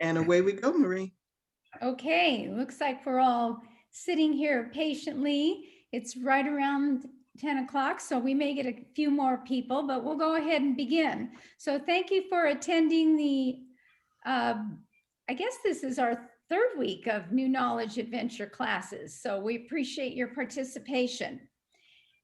And away we go, Marie. Okay, looks like we're all sitting here patiently. It's right around 10 o'clock, so we may get a few more people, but we'll go ahead and begin. So thank you for attending the, I guess this is our third week of New Knowledge Adventure classes. So we appreciate your participation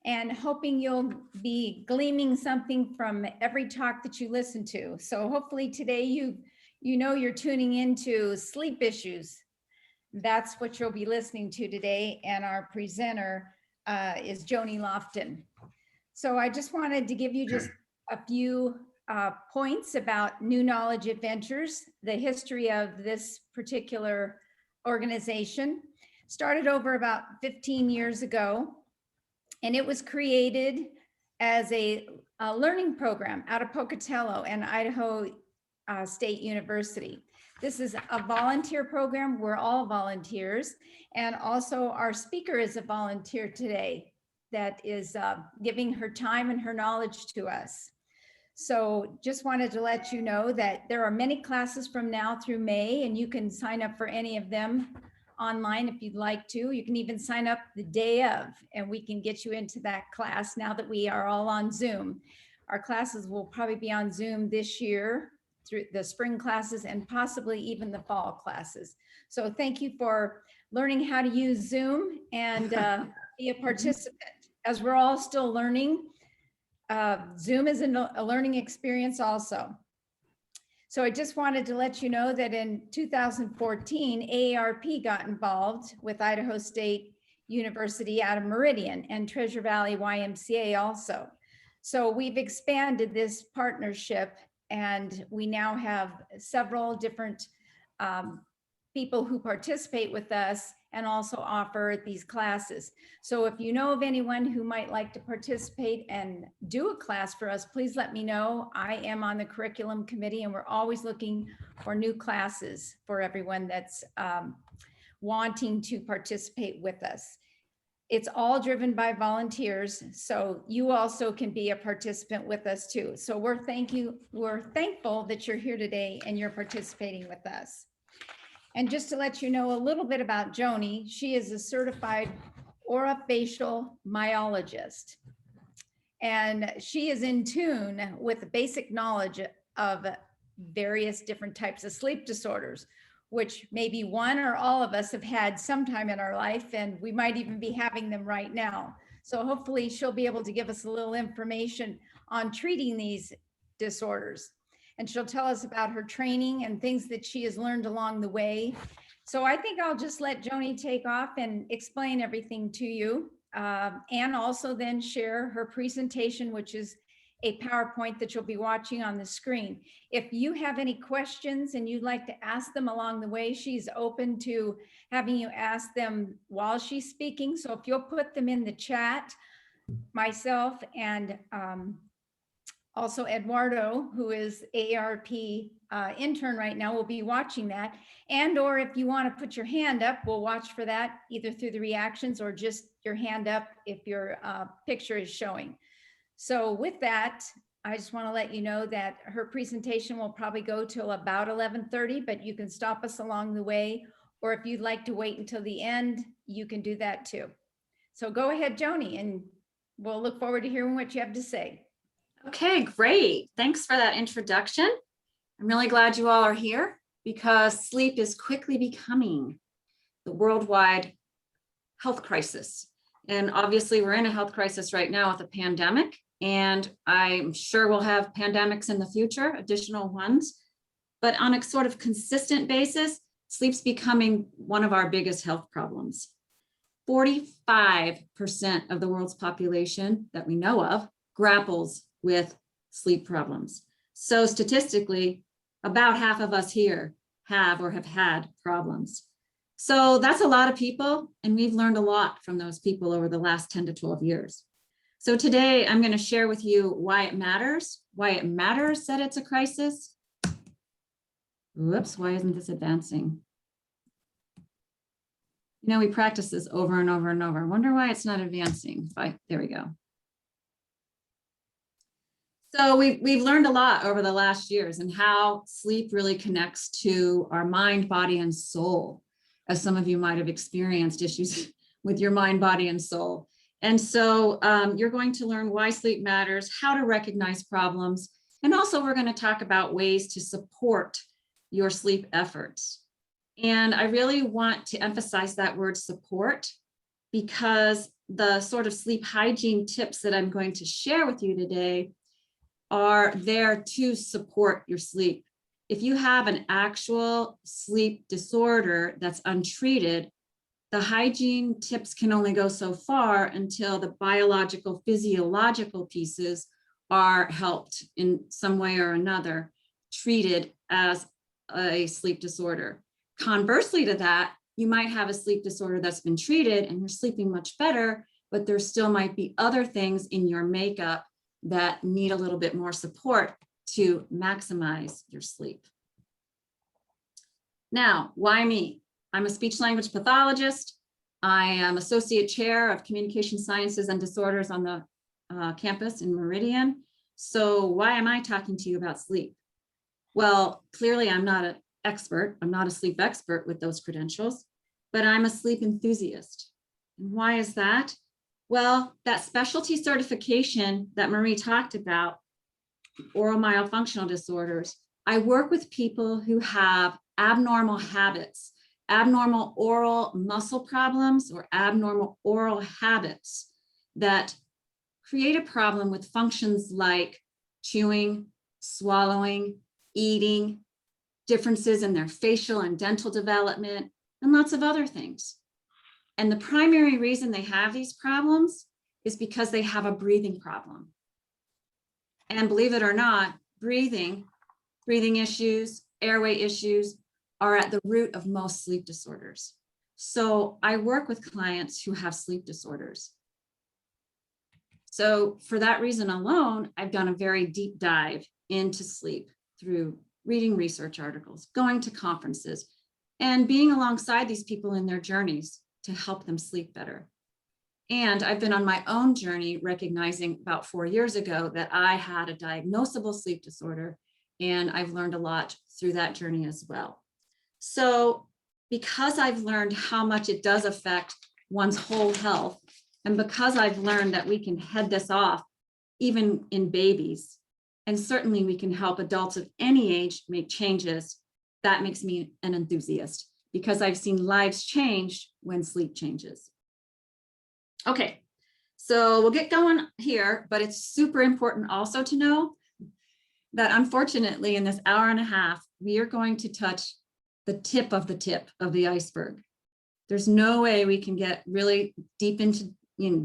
and hoping you'll be gleaming something from every talk that you listen to. So hopefully today you know you're tuning into sleep issues. That's what you'll be listening to today. And our presenter is Joni Lofton. So I just wanted to give you just a few points about New Knowledge Adventures. The history of this particular organization started over about 15 years ago, and it was created as a learning program out of Pocatello and Idaho State University. This is a volunteer program. We're all volunteers. And also our speaker is a volunteer today that is giving her time and her knowledge to us. So just wanted to let you know that there are many classes from now through May, and you can sign up for any of them online if you'd like to. You can even sign up the day of, and we can get you into that class now that we are all on Zoom. Our classes will probably be on Zoom this year, through the spring classes and possibly even the fall classes. So thank you for learning how to use Zoom and be a participant. As we're all still learning, Zoom is a learning experience also. So I just wanted to let you know that in 2014, AARP got involved with Idaho State University out of Meridian and Treasure Valley YMCA also. So we've expanded this partnership, and we now have several different people who participate with us and also offer these classes. So if you know of anyone who might like to participate and do a class for us, please let me know. I am on the curriculum committee, and we're always looking for new classes for everyone that's wanting to participate with us. It's all driven by volunteers, so you also can be a participant with us too. So we're thankful that you're here today and you're participating with us. And just to let you know a little bit about Joni, she is a certified orofacial myologist. And she is in tune with the basic knowledge of various different types of sleep disorders, which maybe one or all of us have had sometime in our life, and we might even be having them right now. So hopefully she'll be able to give us a little information on treating these disorders. And she'll tell us about her training and things that she has learned along the way. So I think I'll just let Joni take off and explain everything to you, and also then share her presentation, which is a PowerPoint that you'll be watching on the screen. If you have any questions and you'd like to ask them along the way, she's open to having you ask them while she's speaking. So if you'll put them in the chat, myself and also Eduardo, who is AARP intern right now, will be watching that. And or if you want to put your hand up, we'll watch for that either through the reactions or just your hand up if your picture is showing. So with that, I just want to let you know that her presentation will probably go till about 11:30, but you can stop us along the way, or if you'd like to wait until the end, you can do that too. So go ahead, Joni, and we'll look forward to hearing what you have to say. Okay, great. Thanks for that introduction. I'm really glad you all are here because sleep is quickly becoming the worldwide health crisis. And obviously we're in a health crisis right now with a pandemic, and I'm sure we'll have pandemics in the future, additional ones. But on a sort of consistent basis, sleep's becoming one of our biggest health problems. 45% of the world's population that we know of grapples with sleep problems. So statistically, about half of us here have or have had problems. So that's a lot of people, and we've learned a lot from those people over the last 10 to 12 years. So today I'm going to share with you why it matters that it's a crisis. Whoops, why isn't this advancing? You know, we practice this over and over and over. I wonder why it's not advancing. There we go. So we've learned a lot over the last years and how sleep really connects to our mind, body, and soul, as some of you might have experienced issues with your mind, body, and soul. And so you're going to learn why sleep matters, how to recognize problems, and also we're going to talk about ways to support your sleep efforts. And I really want to emphasize that word support, because the sort of sleep hygiene tips that I'm going to share with you today are there to support your sleep. If you have an actual sleep disorder that's untreated, the hygiene tips can only go so far until the biological, physiological pieces are helped in some way or another, treated as a sleep disorder. Conversely to that, you might have a sleep disorder that's been treated and you're sleeping much better, but there still might be other things in your makeup that need a little bit more support to maximize your sleep. Now, why me? I'm a speech language pathologist. I am associate chair of communication sciences and disorders on the campus in Meridian. So why am I talking to you about sleep? Well, clearly I'm not an expert. I'm not a sleep expert with those credentials, but I'm a sleep enthusiast. And why is that? Well, that specialty certification that Marie talked about, oral myofunctional disorders, I work with people who have abnormal habits, abnormal oral muscle problems, or abnormal oral habits that create a problem with functions like chewing, swallowing, eating, differences in their facial and dental development, and lots of other things. And the primary reason they have these problems is because they have a breathing problem. And believe it or not, breathing issues, airway issues are at the root of most sleep disorders. So I work with clients who have sleep disorders. So for that reason alone, I've done a very deep dive into sleep through reading research articles, going to conferences, and being alongside these people in their journeys to help them sleep better. And I've been on my own journey recognizing about 4 years ago that I had a diagnosable sleep disorder, and I've learned a lot through that journey as well. So because I've learned how much it does affect one's whole health, and because I've learned that we can head this off even in babies, and certainly we can help adults of any age make changes, that makes me an enthusiast, because I've seen lives changed when sleep changes. Okay, so we'll get going here, but it's super important also to know that unfortunately in this hour and a half, we are going to touch the tip of the iceberg. There's no way we can get really deep into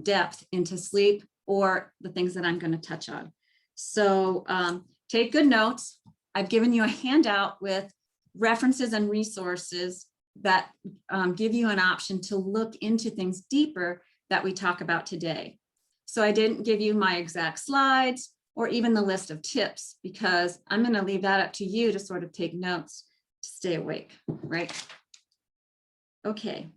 depth into sleep or the things that I'm going to touch on. So take good notes. I've given you a handout with references and resources that give you an option to look into things deeper that we talk about today. So I didn't give you my exact slides or even the list of tips, because I'm going to leave that up to you to sort of take notes to stay awake, right? Okay.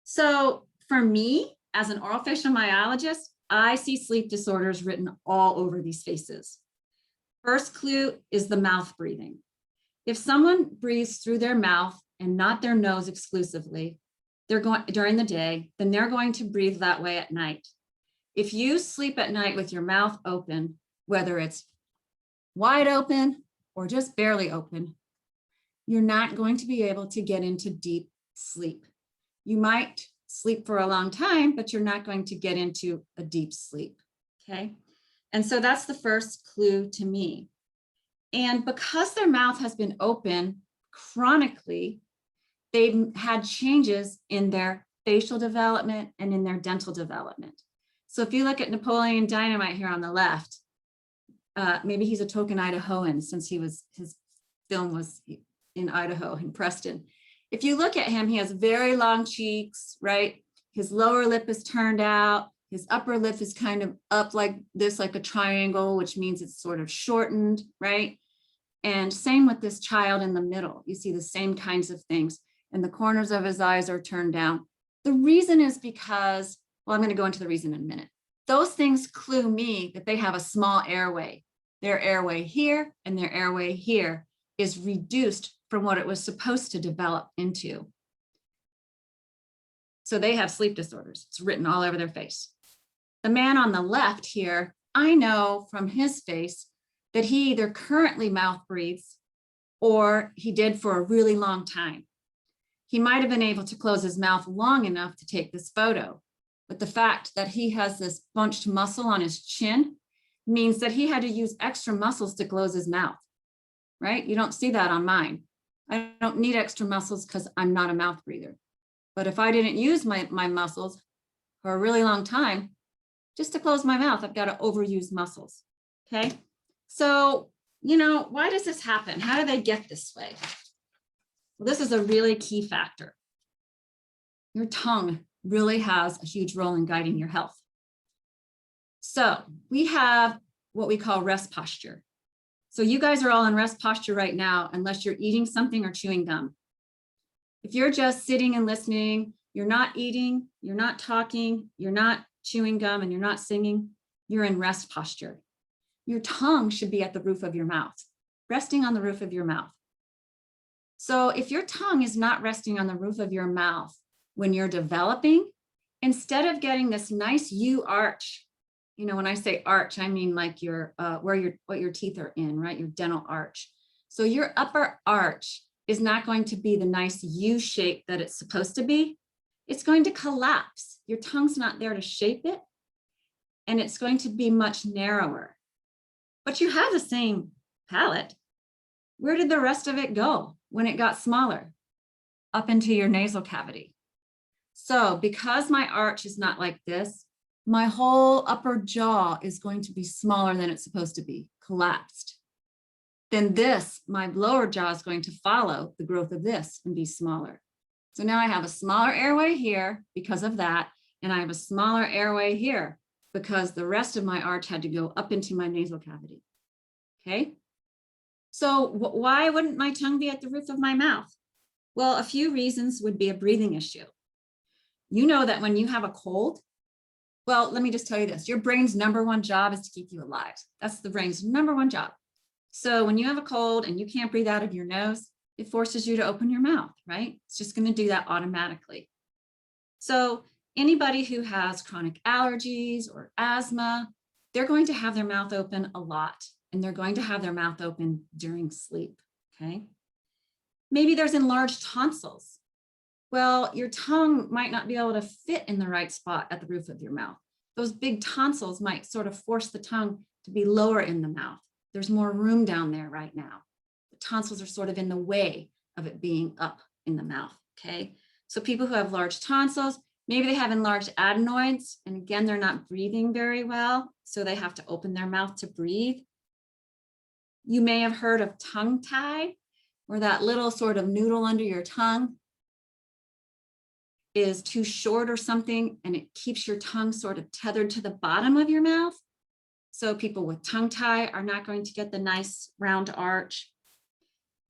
So for me, as an orofacial myologist, I see sleep disorders written all over these faces. First clue is the mouth breathing. If someone breathes through their mouth and not their nose exclusively, they're going during the day, then they're going to breathe that way at night. If you sleep at night with your mouth open, whether it's wide open or just barely open, you're not going to be able to get into deep sleep. You might sleep for a long time, but you're not going to get into a deep sleep, okay? And so that's the first clue to me. And because their mouth has been open chronically, they've had changes in their facial development and in their dental development. So if you look at Napoleon Dynamite here on the left, maybe he's a token Idahoan since his film was in Idaho, in Preston. If you look at him, he has very long cheeks, right? His lower lip is turned out. His upper lip is kind of up like this, like a triangle, which means it's sort of shortened, right? And same with this child in the middle. You see the same kinds of things. And the corners of his eyes are turned down. The reason is because, well, I'm going to go into the reason in a minute. those things clue me that they have a small airway. Their airway here and their airway here is reduced from what it was supposed to develop into. So they have sleep disorders. It's written all over their face. The man on the left here, I know from his face that he either currently mouth breathes or he did for a really long time. He might have been able to close his mouth long enough to take this photo, but the fact that he has this bunched muscle on his chin means that he had to use extra muscles to close his mouth, right? You don't see that on mine. I don't need extra muscles because I'm not a mouth breather. But if I didn't use my muscles for a really long time, just to close my mouth, I've got to overuse muscles, okay? So, why does this happen? How do they get this way? Well, this is a really key factor. Your tongue really has a huge role in guiding your health. So we have what we call rest posture. So you guys are all in rest posture right now, unless you're eating something or chewing gum. If you're just sitting and listening, you're not eating, you're not talking, you're not chewing gum, and you're not singing, you're in rest posture. Your tongue should be at the roof of your mouth, resting on the roof of your mouth. So if your tongue is not resting on the roof of your mouth when you're developing, instead of getting this nice U arch, when I say arch, I mean like what your teeth are in, right? Your dental arch. So your upper arch is not going to be the nice U shape that it's supposed to be. It's going to collapse. Your tongue's not there to shape it, and it's going to be much narrower. But you have the same palate. Where did the rest of it go when it got smaller? Up into your nasal cavity. So because my arch is not like this, my whole upper jaw is going to be smaller than it's supposed to be, collapsed. Then my lower jaw is going to follow the growth of this and be smaller. So now I have a smaller airway here because of that, and I have a smaller airway here because the rest of my arch had to go up into my nasal cavity, okay? So why wouldn't my tongue be at the roof of my mouth? Well, a few reasons would be a breathing issue. You know that when you have a cold, well, let me just tell you this, your brain's number one job is to keep you alive. That's the brain's number one job. So when you have a cold and you can't breathe out of your nose, it forces you to open your mouth, right? It's just going to do that automatically. So anybody who has chronic allergies or asthma, they're going to have their mouth open a lot, and they're going to have their mouth open during sleep, okay? Maybe there's enlarged tonsils. Well, your tongue might not be able to fit in the right spot at the roof of your mouth. Those big tonsils might sort of force the tongue to be lower in the mouth. There's more room down there right now. The tonsils are sort of in the way of it being up in the mouth, okay? So people who have large tonsils, maybe they have enlarged adenoids, and again, they're not breathing very well, so they have to open their mouth to breathe. You may have heard of tongue tie, where that little sort of noodle under your tongue is too short or something, and it keeps your tongue sort of tethered to the bottom of your mouth. So people with tongue tie are not going to get the nice round arch.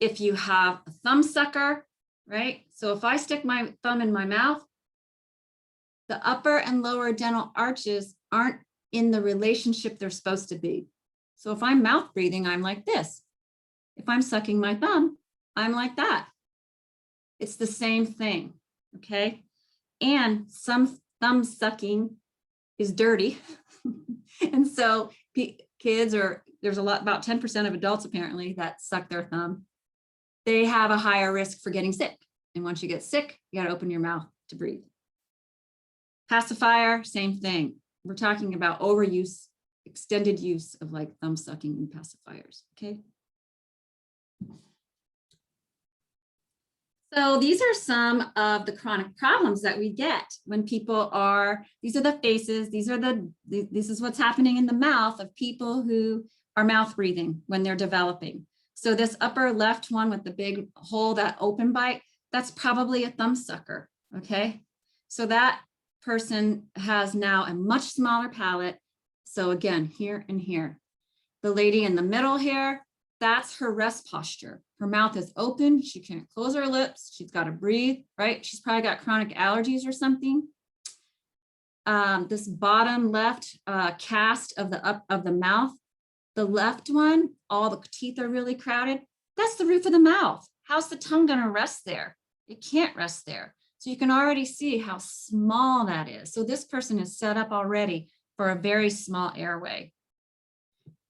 If you have a thumb sucker, right? So if I stick my thumb in my mouth, the upper and lower dental arches aren't in the relationship they're supposed to be. So if I'm mouth breathing, I'm like this. If I'm sucking my thumb, I'm like that. It's the same thing, okay? And some thumb sucking is dirty. And so kids, or there's about 10% of adults apparently that suck their thumb, they have a higher risk for getting sick. And once you get sick, you got to open your mouth to breathe. Pacifier, same thing. We're talking about overuse, extended use of like thumb sucking and pacifiers, okay? So these are some of the chronic problems that we get when people are, these are the faces, this is what's happening in the mouth of people who are mouth breathing when they're developing. So this upper left one with the big hole, that open bite, that's probably a thumb sucker, okay? So that person has now a much smaller palate. So again, here and here. The lady in the middle here, that's her rest posture. Her mouth is open. She can't close her lips. She's got to breathe, right? She's probably got chronic allergies or something. this bottom left cast of the mouth, the left one, all the teeth are really crowded. That's the roof of the mouth. How's the tongue going to rest there? It can't rest there. So you can already see how small that is. So this person is set up already for a very small airway.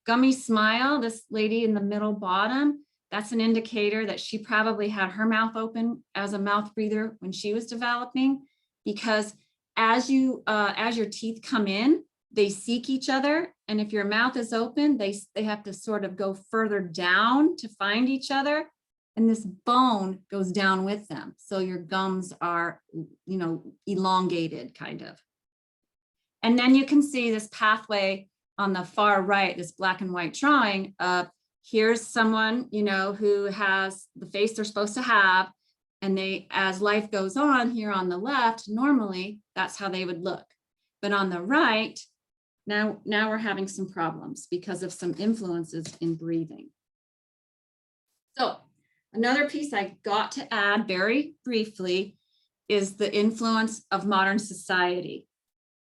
Gummy smile, this lady in the middle bottom, that's an indicator that she probably had her mouth open as a mouth breather when she was developing, because as your teeth come in, they seek each other. And if your mouth is open, they have to sort of go further down to find each other. And this bone goes down with them. So your gums are, elongated kind of. And then you can see this pathway on the far right, this black and white drawing of here's someone, who has the face they're supposed to have. And they, as life goes on here on the left, normally that's how they would look. But on the right, now we're having some problems because of some influences in breathing. So another piece I got to add very briefly is the influence of modern society.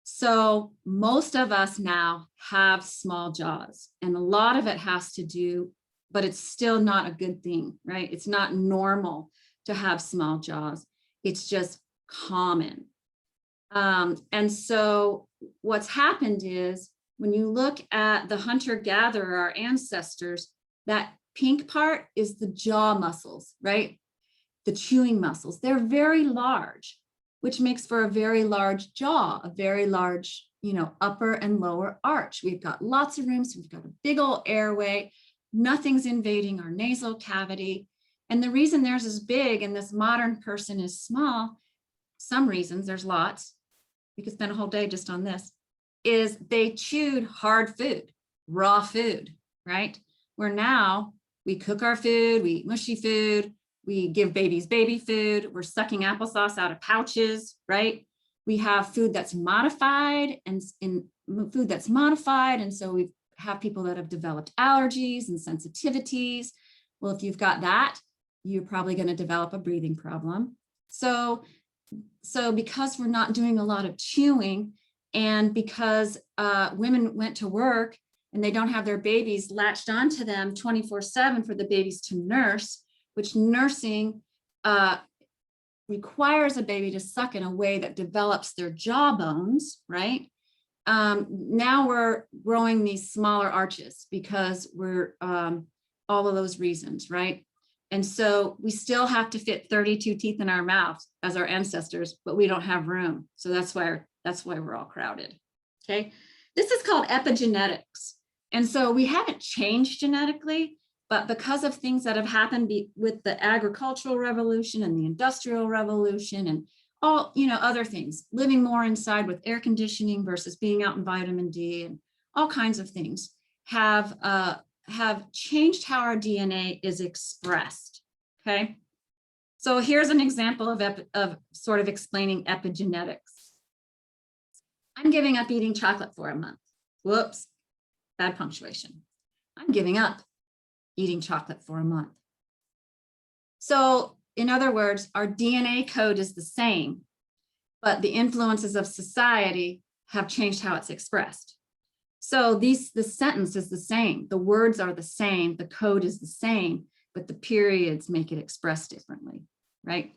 So most of us now have small jaws, and a lot of it has to do, but it's still not a good thing, right? It's not normal to have small jaws. It's just common. And so what's happened is when you look at the hunter-gatherer, our ancestors, that pink part is the jaw muscles, right? The chewing muscles. They're very large, which makes for a very large jaw, a very large, upper and lower arch. We've got lots of room, so we've got a big old airway. Nothing's invading our nasal cavity. And the reason theirs is big and this modern person is small, some reasons, there's lots, we could spend a whole day just on this, is they chewed hard food, raw food, right? Where now we cook our food, we eat mushy food, we give babies baby food, we're sucking applesauce out of pouches, right? We have food that's modified and so we have people that have developed allergies and sensitivities. Well, if you've got that, you're probably going to develop a breathing problem. So because we're not doing a lot of chewing, and because women went to work and they don't have their babies latched onto them 24/7 for the babies to nurse, which nursing requires a baby to suck in a way that develops their jaw bones, right? Now we're growing these smaller arches because we're all of those reasons, right? And so we still have to fit 32 teeth in our mouth as our ancestors, but we don't have room. So that's why we're all crowded. Okay. This is called epigenetics. And so we haven't changed genetically, but because of things that have happened with the agricultural revolution and the industrial revolution and all, other things, living more inside with air conditioning versus being out in vitamin D and all kinds of things have changed how our DNA is expressed, okay? So here's an example of sort of explaining epigenetics. I'm giving up eating chocolate for a month. Whoops, bad punctuation. I'm giving up eating chocolate for a month. So in other words, our DNA code is the same, but the influences of society have changed how it's expressed. So the sentence is the same, the words are the same, the code is the same, but the periods make it expressed differently, right?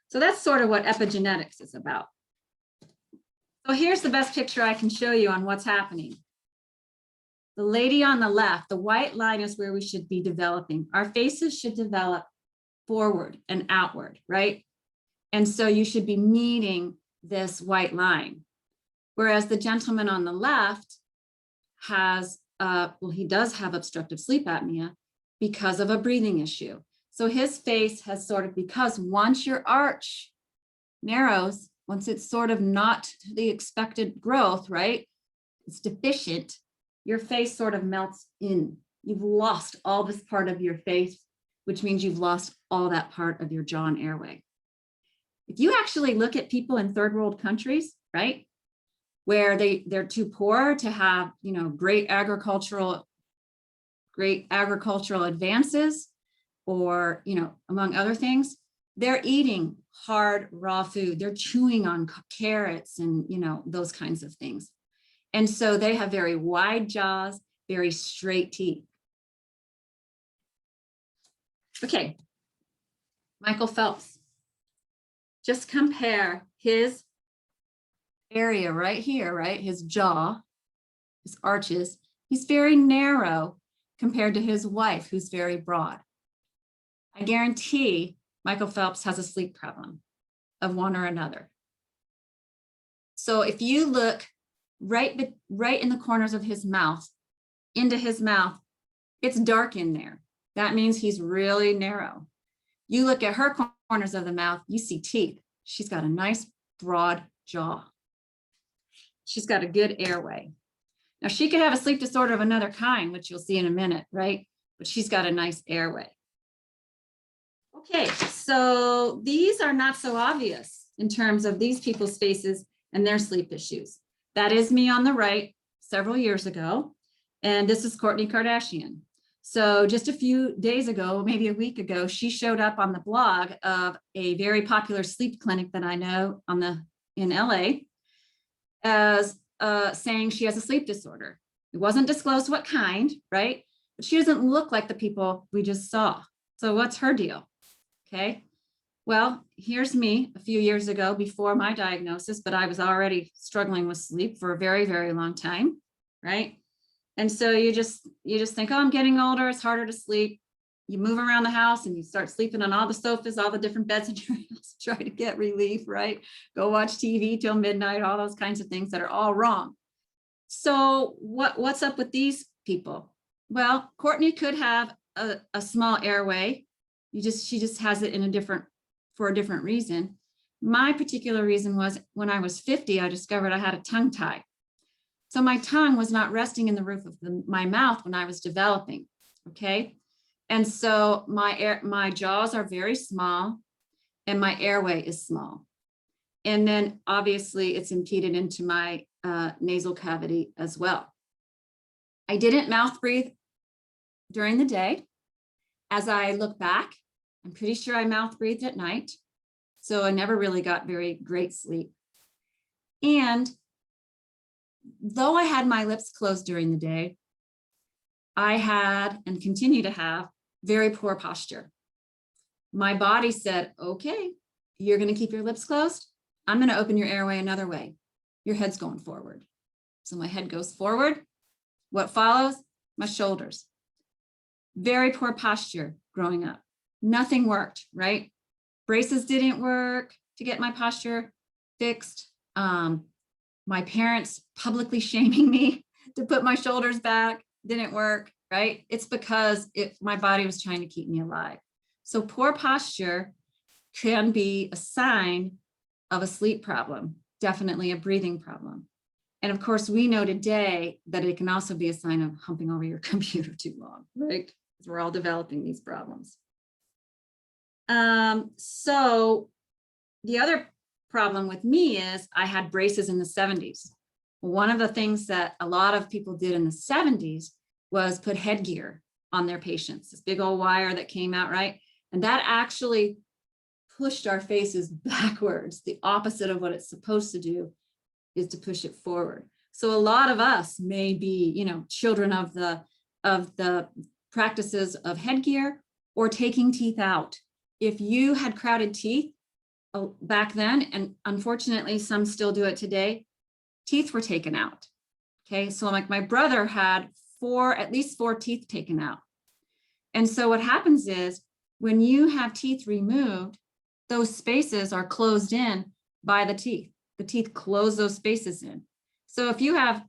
So that's sort of what epigenetics is about. So here's the best picture I can show you on what's happening. The lady on the left, the white line is where we should be developing. Our faces should develop forward and outward, right? And so you should be meeting this white line. Whereas the gentleman on the left has, he does have obstructive sleep apnea because of a breathing issue. So his face has sort of, because once your arch narrows, once it's sort of not to the expected growth, right? It's deficient, your face sort of melts in. You've lost all this part of your face, which means you've lost all that part of your jaw and airway. If you actually look at people in third world countries, right? Where they're too poor to have, great agricultural advances, or, among other things, they're eating hard, raw food. They're chewing on carrots and, those kinds of things. And so they have very wide jaws, very straight teeth. Okay, Michael Phelps. Just compare his area right here, right? His jaw, his arches. He's very narrow compared to his wife, who's very broad. I guarantee Michael Phelps has a sleep problem of one or another. So if you look right in the corners of his mouth, into his mouth, it's dark in there. That means he's really narrow. You look at her corners of the mouth, you see teeth. She's got a nice broad jaw. She's got a good airway. Now she could have a sleep disorder of another kind, which you'll see in a minute, right? But she's got a nice airway. Okay, so these are not so obvious in terms of these people's faces and their sleep issues. That is me on the right several years ago. And this is Kourtney Kardashian. So just a few days ago, maybe a week ago, she showed up on the blog of a very popular sleep clinic that I know in LA as saying she has a sleep disorder. It wasn't disclosed what kind, right? But she doesn't look like the people we just saw. So what's her deal? Okay. Well, here's me a few years ago before my diagnosis, but I was already struggling with sleep for a very, very long time, right? And so you just think, oh, I'm getting older, it's harder to sleep. You move around the house and you start sleeping on all the sofas, all the different beds in your house, try to get relief, right? Go watch TV till midnight, all those kinds of things that are all wrong. So what's up with these people? Well, Kourtney could have a small airway. She just has it for a different reason. My particular reason was when I was 50, I discovered I had a tongue tie. So my tongue was not resting in the roof of my mouth when I was developing, okay? And so my jaws are very small and my airway is small. And then obviously it's impeded into my nasal cavity as well. I didn't mouth breathe during the day. As I look back, I'm pretty sure I mouth breathed at night. So I never really got very great sleep. And though I had my lips closed during the day, I had and continue to have very poor posture. My body said, okay, you're going to keep your lips closed. I'm going to open your airway another way. Your head's going forward. So my head goes forward. What follows? My shoulders. Very poor posture growing up. Nothing worked, right? Braces didn't work to get my posture fixed. My parents publicly shaming me to put my shoulders back didn't work, right? It's because my body was trying to keep me alive. So poor posture can be a sign of a sleep problem, definitely a breathing problem. And of course, we know today that it can also be a sign of humping over your computer too long, right? Because we're all developing these problems. So the other problem with me is I had braces in the 70s. One of the things that a lot of people did in the 70s was put headgear on their patients, this big old wire that came out, right? And that actually pushed our faces backwards. The opposite of what it's supposed to do is to push it forward. So a lot of us may be, children of the practices of headgear or taking teeth out. If you had crowded teeth back then, and unfortunately some still do it today, teeth were taken out. Okay, so like my brother had at least four teeth taken out. And so what happens is when you have teeth removed, those spaces are closed in by the teeth. The teeth close those spaces in. So if you have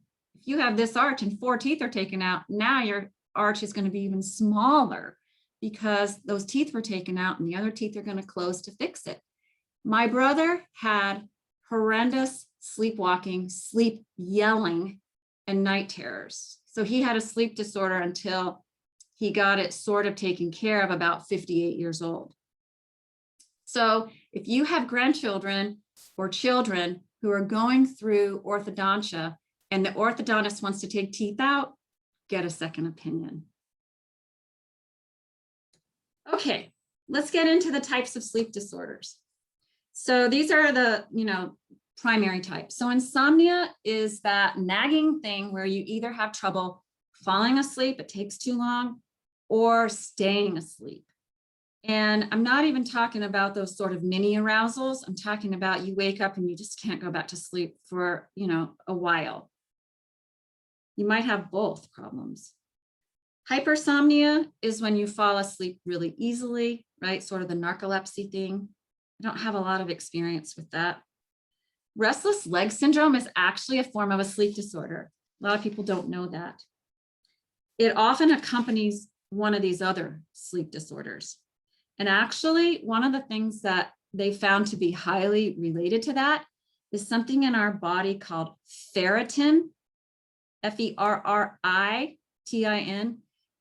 this arch and four teeth are taken out, now your arch is going to be even smaller because those teeth were taken out and the other teeth are going to close to fix it. My brother had horrendous sleepwalking, sleep yelling, and night terrors. So he had a sleep disorder until he got it sort of taken care of about 58 years old. So if you have grandchildren or children who are going through orthodontia and the orthodontist wants to take teeth out, get a second opinion. Okay, let's get into the types of sleep disorders. So these are the, primary types. So insomnia is that nagging thing where you either have trouble falling asleep, it takes too long, or staying asleep. And I'm not even talking about those sort of mini arousals. I'm talking about you wake up and you just can't go back to sleep for, a while. You might have both problems. Hypersomnia is when you fall asleep really easily, right? Sort of the narcolepsy thing. I don't have a lot of experience with that. Restless leg syndrome is actually a form of a sleep disorder. A lot of people don't know that. It often accompanies one of these other sleep disorders. And actually, one of the things that they found to be highly related to that is something in our body called ferritin, Ferritin,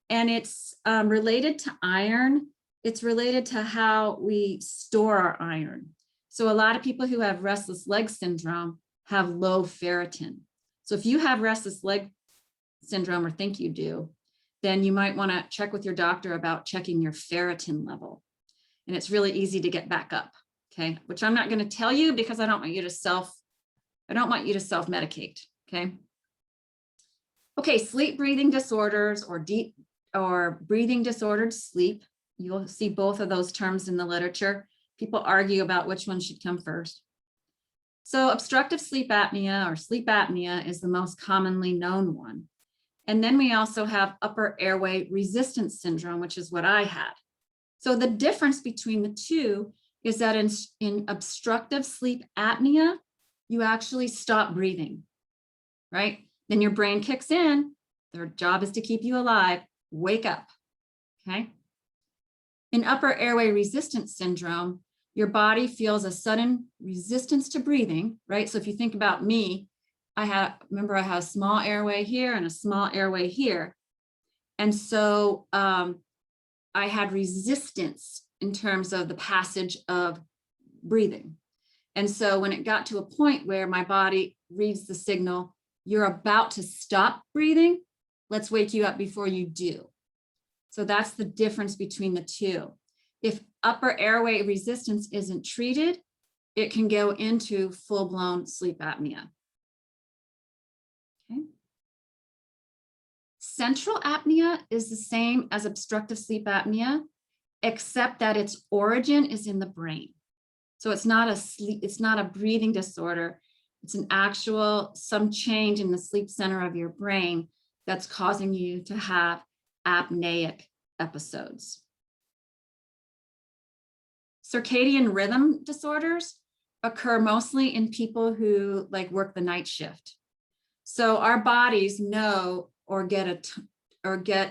and it's related to iron. It's related to how we store our iron. So a lot of people who have restless leg syndrome have low ferritin. So if you have restless leg syndrome or think you do, then you might want to check with your doctor about checking your ferritin level. And it's really easy to get back up, okay? Which I'm not going to tell you because I don't want you to self-medicate, okay? Okay, sleep breathing disorders or breathing disordered sleep. You'll see both of those terms in the literature. People argue about which one should come first. So obstructive sleep apnea or sleep apnea is the most commonly known one. And then we also have upper airway resistance syndrome, which is what I had. So the difference between the two is that in obstructive sleep apnea, you actually stop breathing, right? Then your brain kicks in. Their job is to keep you alive. Wake up, okay? In upper airway resistance syndrome, your body feels a sudden resistance to breathing, right? So if you think about me, I have a small airway here and a small airway here. And so I had resistance in terms of the passage of breathing. And so when it got to a point where my body reads the signal, you're about to stop breathing, let's wake you up before you do. So that's the difference between the two. If upper airway resistance isn't treated, it can go into full-blown sleep apnea. Okay. Central apnea is the same as obstructive sleep apnea, except that its origin is in the brain. So it's not a breathing disorder. It's some change in the sleep center of your brain that's causing you to have apneic episodes. Circadian rhythm disorders occur mostly in people who work the night shift. So our bodies know or get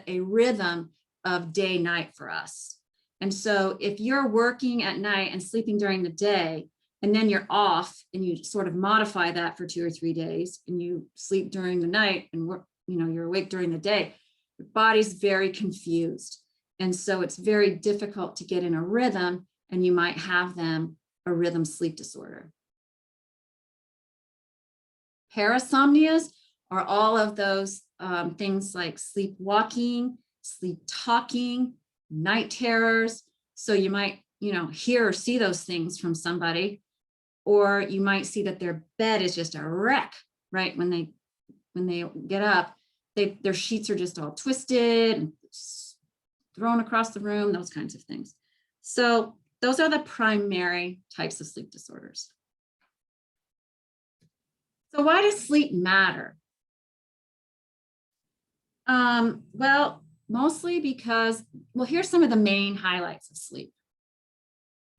a rhythm of day night for us. And so if you're working at night and sleeping during the day, and then you're off and you sort of modify that for 2 or 3 days and you sleep during the night and you're awake during the day, your body's very confused. And so it's very difficult to get in a rhythm, and you might have a rhythm sleep disorder. Parasomnias are all of those things like sleepwalking, sleep talking, night terrors. So you might, hear or see those things from somebody, or you might see that their bed is just a wreck, right? When they get up, their sheets are just all twisted and thrown across the room, those kinds of things. So those are the primary types of sleep disorders. So why does sleep matter? Well, mostly because, here's some of the main highlights of sleep.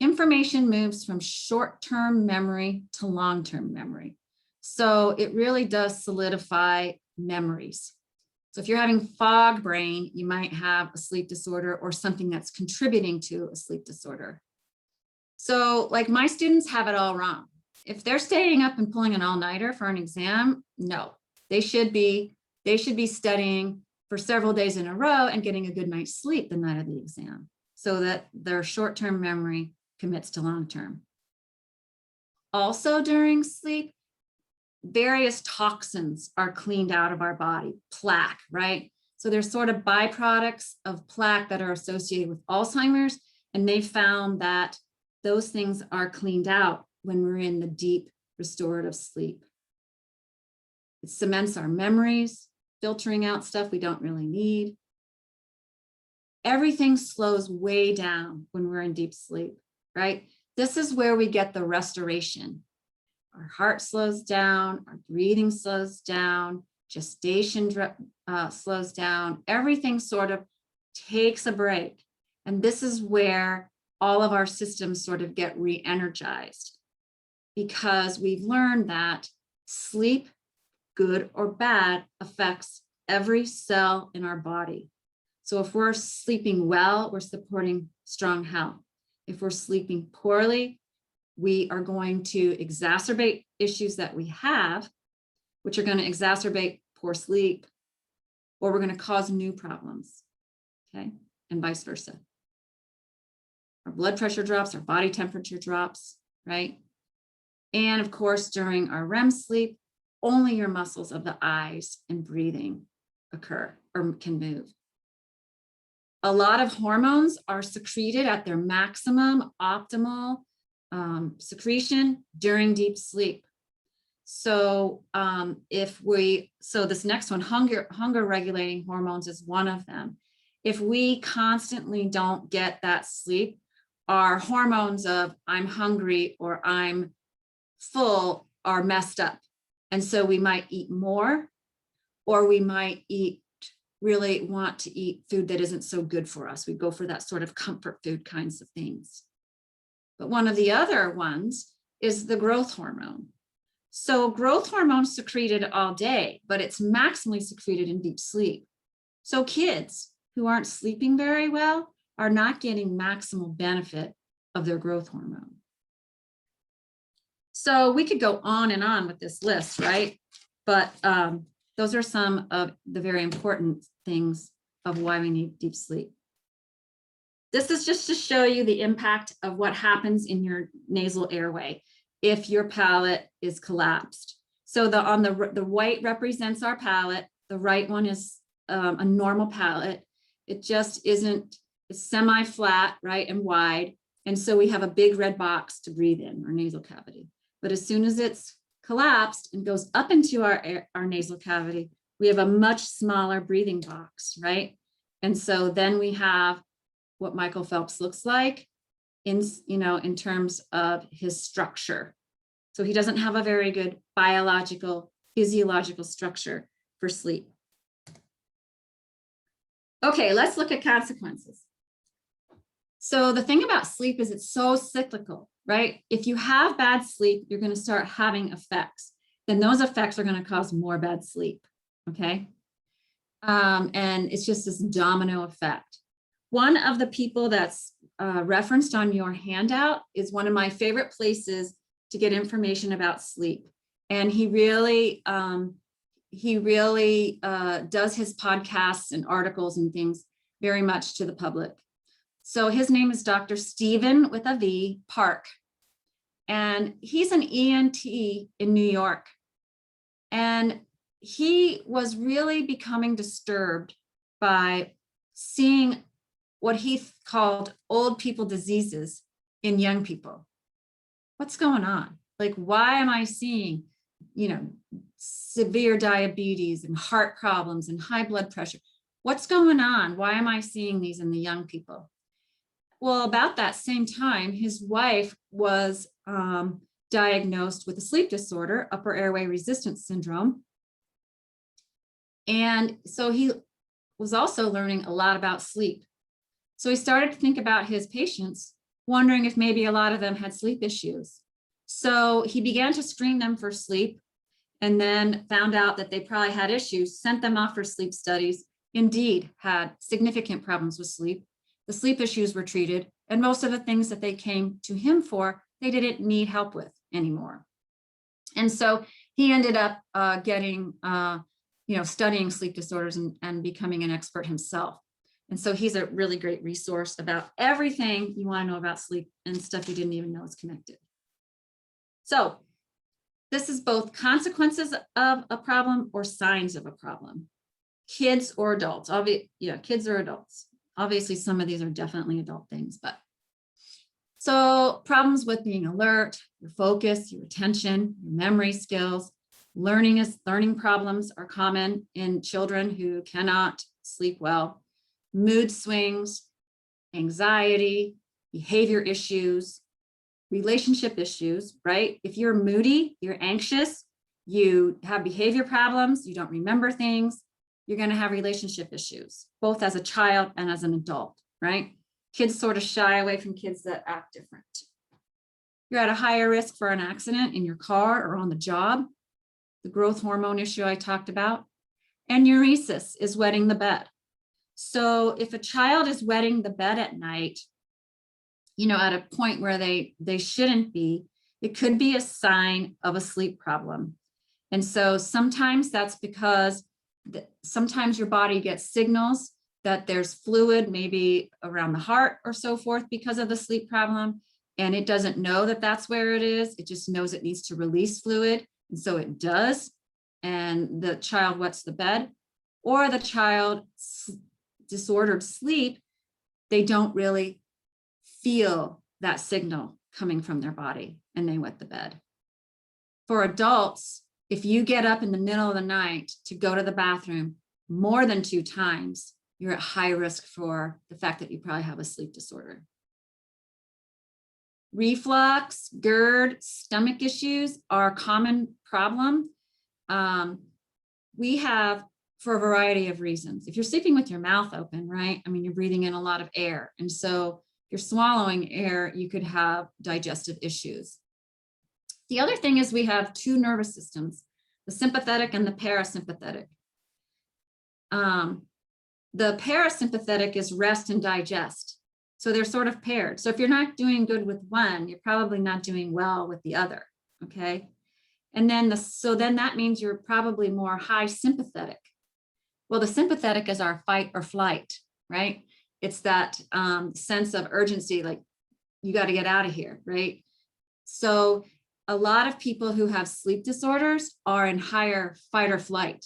Information moves from short-term memory to long-term memory. So it really does solidify memories. So if you're having fog brain, you might have a sleep disorder or something that's contributing to a sleep disorder. So my students have it all wrong. If they're staying up and pulling an all-nighter for an exam, no, they should be studying for several days in a row and getting a good night's sleep the night of the exam so that their short-term memory commits to long-term. Also during sleep, various toxins are cleaned out of our body, plaque, right? So there's sort of byproducts of plaque that are associated with Alzheimer's And they found that those things are cleaned out when we're in the deep restorative sleep. It cements our memories, filtering out stuff we don't really need. Everything slows way down when we're in deep sleep, right? This is where we get the restoration. Our heart slows down, our breathing slows down, gestation slows down, everything sort of takes a break. And this is where all of our systems sort of get re-energized, because we've learned that sleep, good or bad, affects every cell in our body. So if we're sleeping well, we're supporting strong health. If we're sleeping poorly, we are going to exacerbate issues that we have, which are going to exacerbate poor sleep, or we're going to cause new problems, okay? And vice versa. Our blood pressure drops, our body temperature drops, right? And of course, during our REM sleep, only your muscles of the eyes and breathing occur or can move. A lot of hormones are secreted at their maximum optimal secretion during deep sleep. So this next one, hunger regulating hormones is one of them. If we constantly don't get that sleep, our hormones of I'm hungry or I'm full are messed up. And so we might eat more, or we might really want to eat food that isn't so good for us. We go for that sort of comfort food kinds of things. But one of the other ones is the growth hormone. So growth hormone is secreted all day, but it's maximally secreted in deep sleep. So kids who aren't sleeping very well are not getting maximal benefit of their growth hormone. So we could go on and on with this list, right? But those are some of the very important things of why we need deep sleep. This is just to show you the impact of what happens in your nasal airway if your palate is collapsed. So the white represents our palate. The right one is a normal palate. It just isn't, it's semi-flat, right, and wide. And so we have a big red box to breathe in, our nasal cavity. But as soon as it's collapsed and goes up into our nasal cavity, we have a much smaller breathing box, right? And so then we have what Michael Phelps looks like in terms of his structure. So he doesn't have a very good biological, physiological structure for sleep. Okay, let's look at consequences. So the thing about sleep is it's so cyclical, right? If you have bad sleep, you're going to start having effects. Then those effects are going to cause more bad sleep, okay? And it's just this domino effect. One of the people that's referenced on your handout is one of my favorite places to get information about sleep. And he really does his podcasts and articles and things very much to the public. So his name is Dr. Stephen with a V Park. And he's an ENT in New York. And he was really becoming disturbed by seeing what he called old people diseases in young people. What's going on? Like, why am I seeing, severe diabetes and heart problems and high blood pressure? What's going on? Why am I seeing these in the young people? Well, about that same time, his wife was diagnosed with a sleep disorder, upper airway resistance syndrome. And so he was also learning a lot about sleep. So he started to think about his patients, wondering if maybe a lot of them had sleep issues. So he began to screen them for sleep, and then found out that they probably had issues, sent them off for sleep studies, indeed had significant problems with sleep. The sleep issues were treated, and most of the things that they came to him for, they didn't need help with anymore. And so he ended up studying sleep disorders and becoming an expert himself. And so he's a really great resource about everything you want to know about sleep and stuff you didn't even know is connected. So this is both consequences of a problem or signs of a problem. Kids or adults, kids or adults. Obviously, some of these are definitely adult things, but So problems with being alert, your focus, your attention, your memory skills, learning problems are common in children who cannot sleep well. Mood swings, anxiety, behavior issues, relationship issues, right? If you're moody, you're anxious, you have behavior problems, you don't remember things, you're going to have relationship issues, both as a child and as an adult, right? Kids sort of shy away from kids that act different. You're at a higher risk for an accident in your car or on the job, the growth hormone issue I talked about, and uresis is wetting the bed. So if a child is wetting the bed at night, at a point where they shouldn't be, it could be a sign of a sleep problem. And so sometimes that's because sometimes your body gets signals that there's fluid maybe around the heart or so forth because of the sleep problem. And it doesn't know that that's where it is. It just knows it needs to release fluid. And so it does. And the child wets the bed, or the child disordered sleep, they don't really feel that signal coming from their body and they wet the bed. For adults, if you get up in the middle of the night to go to the bathroom more than 2 times, you're at high risk for the fact that you probably have a sleep disorder. Reflux, GERD, stomach issues are a common problem. We have, for a variety of reasons. If you're sleeping with your mouth open, right? I mean, you're breathing in a lot of air. And so if you're swallowing air, you could have digestive issues. The other thing is we have 2 nervous systems, the sympathetic and the parasympathetic. The parasympathetic is rest and digest. So they're sort of paired. So if you're not doing good with one, you're probably not doing well with the other, okay? And then so that means you're probably more high sympathetic. Well, the sympathetic is our fight or flight, right? It's that sense of urgency, like you got to get out of here, right? So a lot of people who have sleep disorders are in higher fight or flight.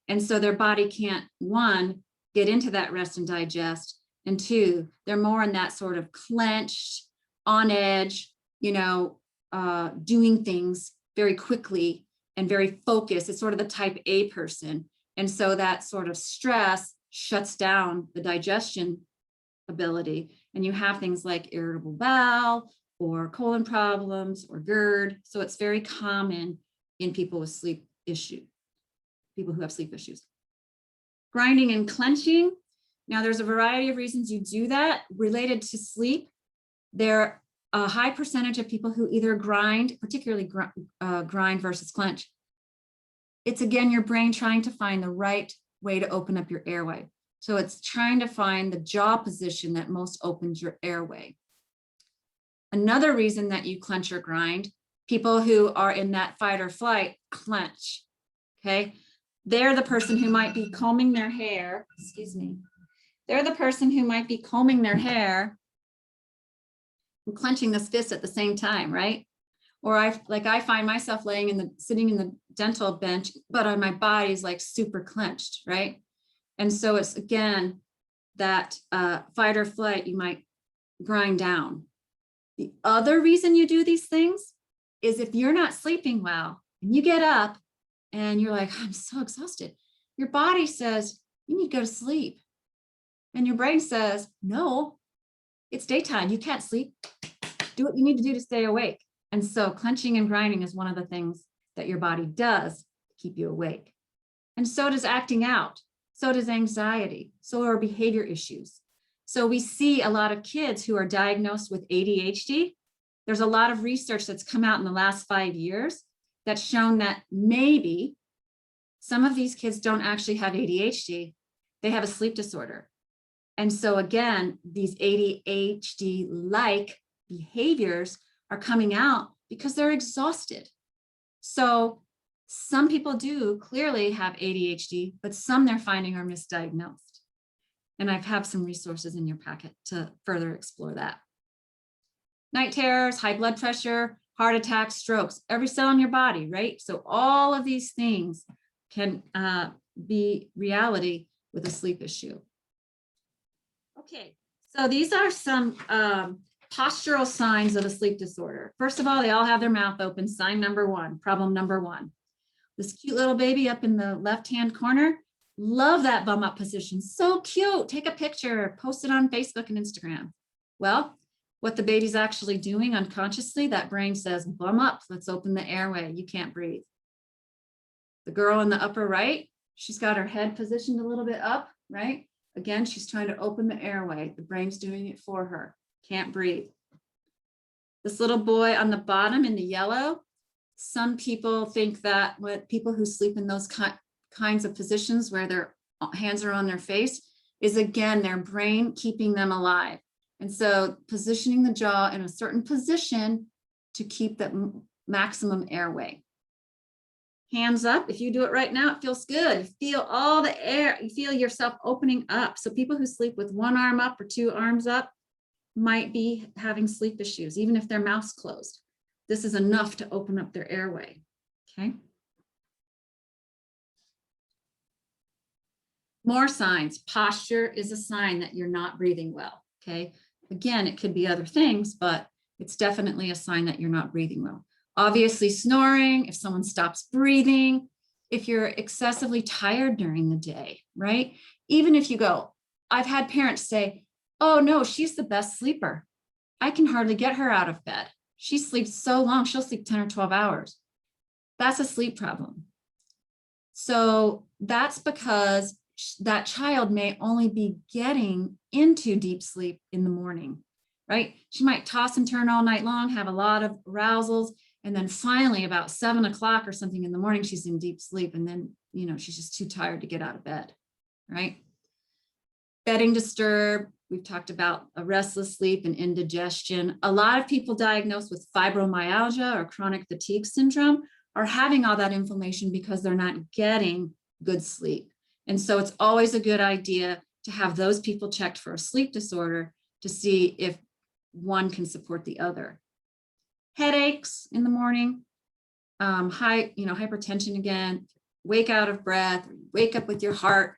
And so their body can't, 1, get into that rest and digest, and 2, they're more in that sort of clenched, on edge, doing things very quickly and very focused. It's sort of the type A person. And so that sort of stress shuts down the digestion ability. And you have things like irritable bowel or colon problems or GERD. So it's very common in people with sleep issues, people who have sleep issues. Grinding and clenching. Now there's a variety of reasons you do that related to sleep. There are a high percentage of people who either grind, particularly grind versus clench. It's again, your brain trying to find the right way to open up your airway. So it's trying to find the jaw position that most opens your airway. Another reason that you clench or grind, people who are in that fight or flight clench, okay? They're the person who might be combing their hair, They're the person who might be combing their hair and clenching this fist at the same time, right? Or I find myself sitting in the dental bench, but on my body is like super clenched, right? And so it's again, that fight or flight, you might grind down. The other reason you do these things is if you're not sleeping well and you get up and you're like, I'm so exhausted. Your body says, you need to go to sleep. And your brain says, no, it's daytime. You can't sleep. Do what you need to do to stay awake. And so clenching and grinding is one of the things that your body does to keep you awake. And so does acting out. So does anxiety. So are behavior issues. So we see a lot of kids who are diagnosed with ADHD. There's a lot of research that's come out in the last 5 years that's shown that maybe some of these kids don't actually have ADHD. They have a sleep disorder. And so again, these ADHD-like behaviors are coming out because they're exhausted. So some people do clearly have ADHD, but some they're finding are misdiagnosed. And I have some resources in your packet to further explore that. Night terrors, high blood pressure, heart attacks, strokes, every cell in your body, right? So all of these things can be reality with a sleep issue. Okay, so these are some Postural signs of a sleep disorder. First of all, they all have their mouth open. Sign number one, problem number one. This cute little baby up in the left-hand corner, love that bum up position. So cute. Take a picture, post it on Facebook and Instagram. Well, what the baby's actually doing unconsciously, that brain says, bum up, let's open the airway. You can't breathe. The girl in the upper right, she's got her head positioned a little bit up, right? Again, she's trying to open the airway. The brain's doing it for her. Can't breathe. This little boy on the bottom in the yellow, some people think that what people who sleep in those kinds of positions where their hands are on their face is, again, their brain keeping them alive. And so positioning the jaw in a certain position to keep the maximum airway. Hands up. If you do it right now, it feels good. You feel all the air. You feel yourself opening up. So people who sleep with one arm up or two arms up might be having sleep issues, even if their mouth's closed. This is enough to open up their airway, okay? More signs. Posture is a sign that you're not breathing well, okay? Again, it could be other things, but it's definitely a sign that you're not breathing well. Obviously snoring, if someone stops breathing, if you're excessively tired during the day, right? Even if you go, I've had parents say, oh no, she's the best sleeper. I can hardly get her out of bed. She sleeps so long, she'll sleep 10 or 12 hours. That's a sleep problem. So that's because that child may only be getting into deep sleep in the morning, right? She might toss and turn all night long, have a lot of arousals, and then finally about 7 o'clock or something in the morning, she's in deep sleep. And then, you know, she's just too tired to get out of bed, right? Bedding disturbed. We've talked about a restless sleep and indigestion. A lot of people diagnosed with fibromyalgia or chronic fatigue syndrome are having all that inflammation because they're not getting good sleep. And so it's always a good idea to have those people checked for a sleep disorder to see if one can support the other. Headaches in the morning, hypertension again, wake out of breath, wake up with your heart,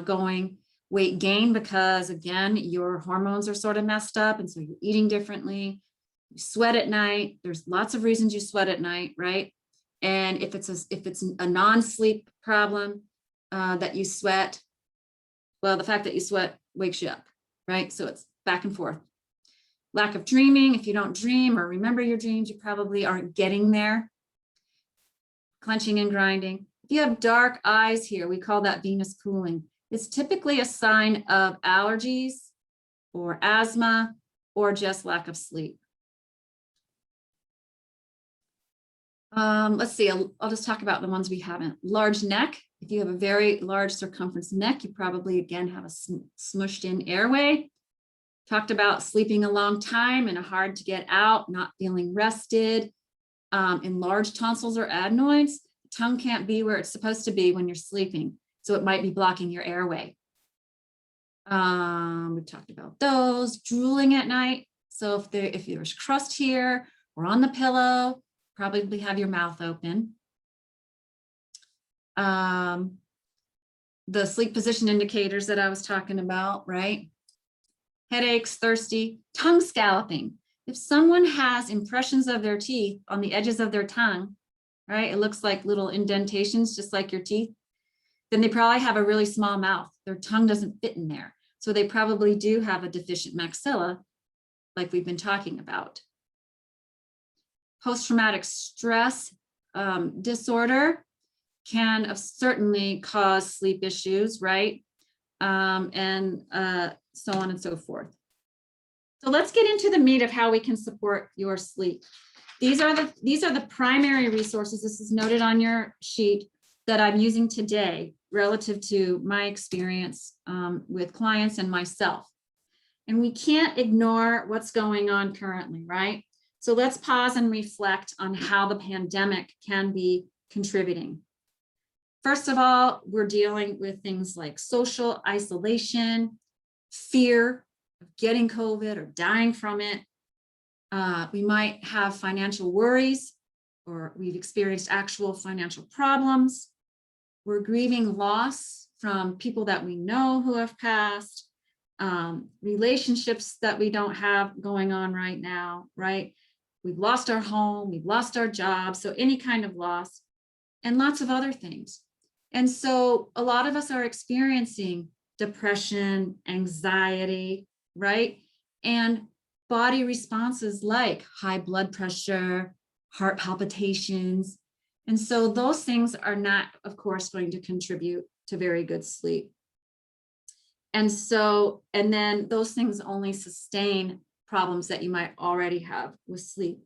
going. Weight gain because, again, your hormones are sort of messed up, and so you're eating differently. You sweat at night. There's lots of reasons you sweat at night, right? And if it's a non-sleep problem that you sweat, well, the fact that you sweat wakes you up, right? So it's back and forth. Lack of dreaming. If you don't dream or remember your dreams, you probably aren't getting there. Clenching and grinding. If you have dark eyes here, we call that venous pooling. It's typically a sign of allergies or asthma or just lack of sleep. Let's see, I'll just talk about the ones we haven't. Large neck. If you have a very large circumference neck, you probably, again, have a smushed in airway. Talked about sleeping a long time and hard to get out, not feeling rested. Enlarged tonsils or adenoids. The tongue can't be where it's supposed to be when you're sleeping. So it might be blocking your airway. We talked about those. Drooling at night. So if there's crust here or on the pillow, probably have your mouth open. The sleep position indicators that I was talking about, right? Headaches, thirsty, tongue scalloping. If someone has impressions of their teeth on the edges of their tongue, right? It looks like little indentations, just like your teeth. Then they probably have a really small mouth. Their tongue doesn't fit in there. So they probably do have a deficient maxilla, like we've been talking about. Post-traumatic stress disorder can certainly cause sleep issues, right? And so on and so forth. So let's get into the meat of how we can support your sleep. These are the primary resources. This is noted on your sheet that I'm using today relative to my experience with clients and myself. And we can't ignore what's going on currently, right? So let's pause and reflect on how the pandemic can be contributing. First of all, we're dealing with things like social isolation, fear of getting COVID or dying from it. We might have financial worries, or we've experienced actual financial problems. We're grieving loss from people that we know who have passed. relationships that we don't have going on right now, right? We've lost our home, we've lost our job, so any kind of loss, and lots of other things. And so a lot of us are experiencing depression, anxiety, right? And body responses like high blood pressure, heart palpitations. And so those things are not, of course, going to contribute to very good sleep. And so, and then those things only sustain problems that you might already have with sleep.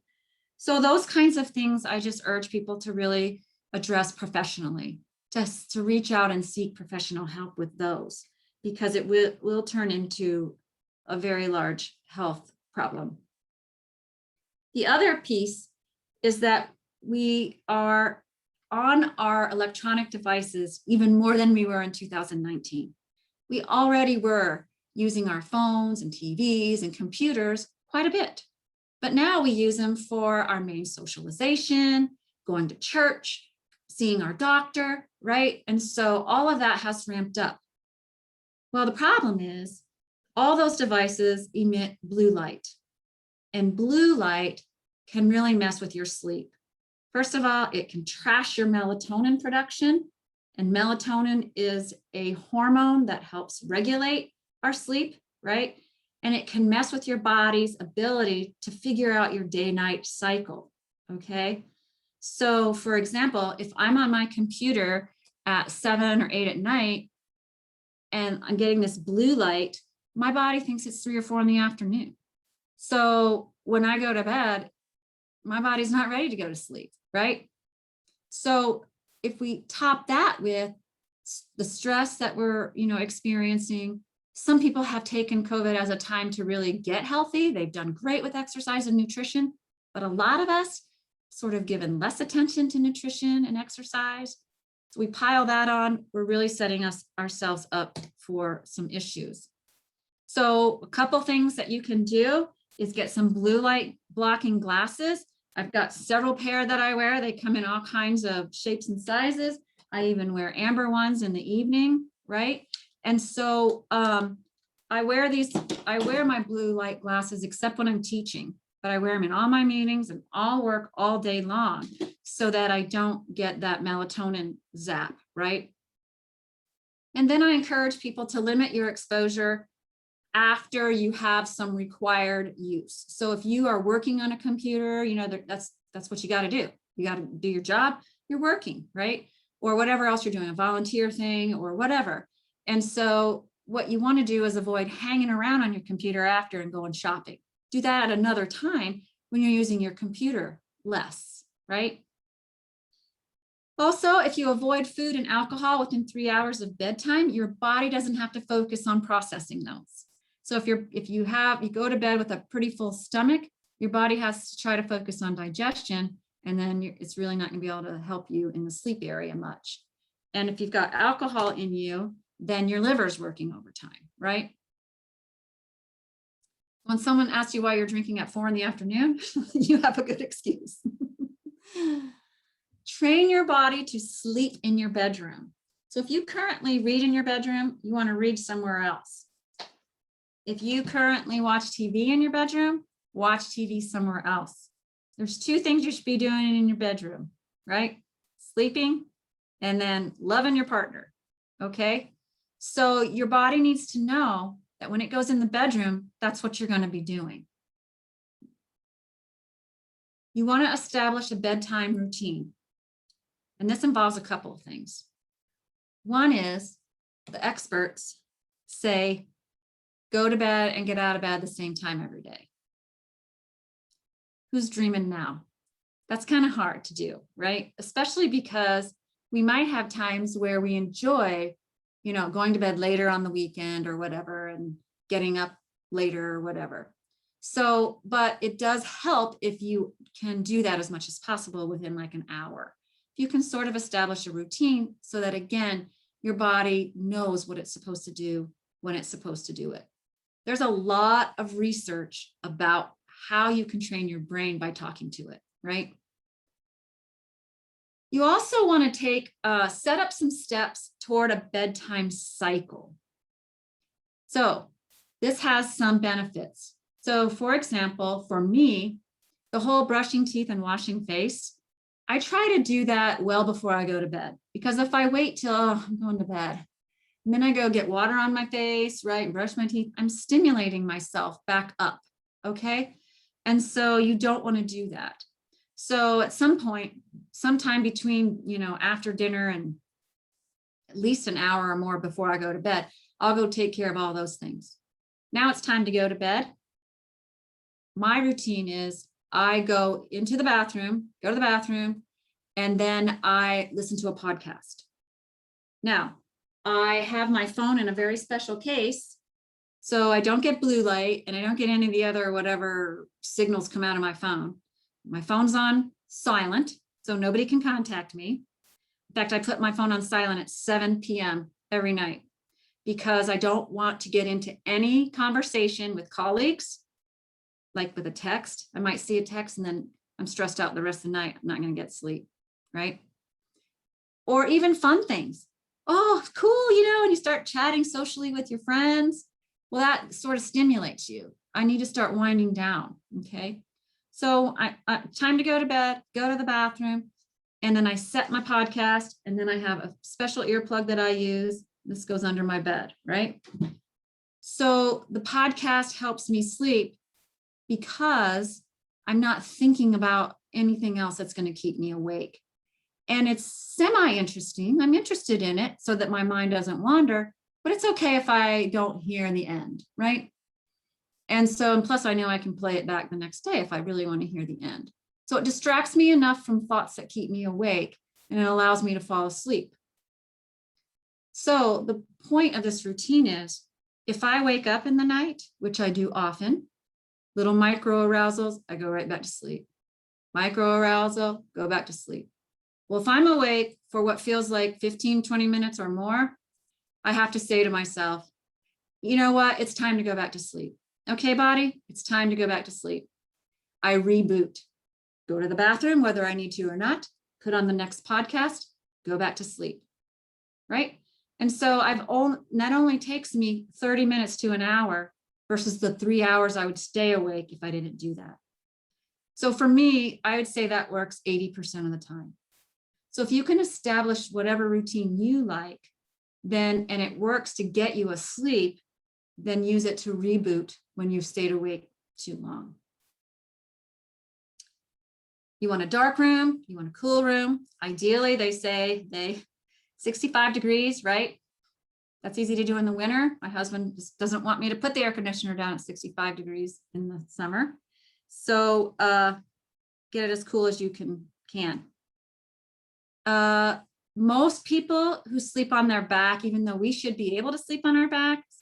So those kinds of things, I just urge people to really address professionally, just to reach out and seek professional help with those, because it will turn into a very large health problem. The other piece is that we are on our electronic devices even more than we were in 2019. We already were using our phones and TVs and computers quite a bit, but now we use them for our main socialization, going to church, seeing our doctor, right? And so all of that has ramped up. Well, the problem is all those devices emit blue light, and blue light can really mess with your sleep. First of all, it can trash your melatonin production. And melatonin is a hormone that helps regulate our sleep, right? And it can mess with your body's ability to figure out your day-night cycle, okay? So for example, if I'm on my computer at 7 or 8 at night and I'm getting this blue light, my body thinks it's 3 or 4 in the afternoon. So when I go to bed, my body's not ready to go to sleep, right? So if we top that with the stress that we're, experiencing, some people have taken COVID as a time to really get healthy. They've done great with exercise and nutrition, but a lot of us sort of given less attention to nutrition and exercise. So we pile that on, we're really setting ourselves up for some issues. So a couple things that you can do is get some blue light blocking glasses. I've got several pair that I wear. They come in all kinds of shapes and sizes. I even wear amber ones in the evening, right? And so I wear my blue light glasses except when I'm teaching, but I wear them in all my meetings and all work all day long so that I don't get that melatonin zap, right? And then I encourage people to limit your exposure after you have some required use. So if you are working on a computer, that's what you got to do. You got to do your job, you're working, right? Or whatever else you're doing, a volunteer thing or whatever. And so what you want to do is avoid hanging around on your computer after and going shopping. Do that at another time when you're using your computer less, right? Also, if you avoid food and alcohol within 3 hours of bedtime, your body doesn't have to focus on processing those. So if you go to bed with a pretty full stomach, your body has to try to focus on digestion, and then it's really not going to be able to help you in the sleep area much. And if you've got alcohol in you, then your liver's working overtime, right? When someone asks you why you're drinking at 4 in the afternoon, you have a good excuse. Train your body to sleep in your bedroom. So if you currently read in your bedroom, you want to read somewhere else. If you currently watch TV in your bedroom, watch TV somewhere else. There's 2 things you should be doing in your bedroom, right? Sleeping and then loving your partner, okay? So your body needs to know that when it goes in the bedroom, that's what you're going to be doing. You want to establish a bedtime routine. And this involves a couple of things. One is the experts say, go to bed and get out of bed the same time every day. Who's dreaming now? That's kind of hard to do, right? Especially because we might have times where we enjoy, going to bed later on the weekend or whatever and getting up later or whatever. So, but it does help if you can do that as much as possible within like an hour. You can sort of establish a routine so that, again, your body knows what it's supposed to do when it's supposed to do it. There's a lot of research about how you can train your brain by talking to it, right? You also want to set up some steps toward a bedtime cycle. So this has some benefits. So for example, for me, the whole brushing teeth and washing face, I try to do that well before I go to bed, because if I wait till I'm going to bed, and then I go get water on my face, right, and brush my teeth, I'm stimulating myself back up, okay? And so you don't want to do that. So at some point, sometime between, after dinner and at least an hour or more before I go to bed, I'll go take care of all those things. Now it's time to go to bed. My routine is I go into the bathroom, go to the bathroom, and then I listen to a podcast. Now, I have my phone in a very special case, so I don't get blue light and I don't get any of the other whatever signals come out of my phone. My phone's on silent, so nobody can contact me. In fact, I put my phone on silent at 7 p.m. every night because I don't want to get into any conversation with colleagues, like with a text. I might see a text and then I'm stressed out the rest of the night. I'm not going to get sleep, right? Or even fun things. Oh, cool, and you start chatting socially with your friends. Well, that sort of stimulates you. I need to start winding down, okay? So time to go to bed, go to the bathroom, and then I set my podcast, and then I have a special earplug that I use. This goes under my bed, right? So the podcast helps me sleep because I'm not thinking about anything else that's going to keep me awake. And it's semi-interesting. I'm interested in it so that my mind doesn't wander, but it's okay if I don't hear the end, right? And so, and plus I know I can play it back the next day if I really want to hear the end. So it distracts me enough from thoughts that keep me awake, and it allows me to fall asleep. So the point of this routine is, if I wake up in the night, which I do often, little micro arousals, I go right back to sleep. Micro arousal, go back to sleep. Well, if I'm awake for what feels like 15, 20 minutes or more, I have to say to myself, you know what? It's time to go back to sleep. Okay, body, it's time to go back to sleep. I reboot, go to the bathroom, whether I need to or not, put on the next podcast, go back to sleep, right? And so that only takes me 30 minutes to an hour versus the 3 hours I would stay awake if I didn't do that. So for me, I would say that works 80% of the time. So if you can establish whatever routine you like, and it works to get you asleep, then use it to reboot when you've stayed awake too long. You want a dark room, you want a cool room. Ideally, they say 65 degrees, right? That's easy to do in the winter. My husband just doesn't want me to put the air conditioner down at 65 degrees in the summer. So get it as cool as you can. Most people who sleep on their back, even though we should be able to sleep on our backs,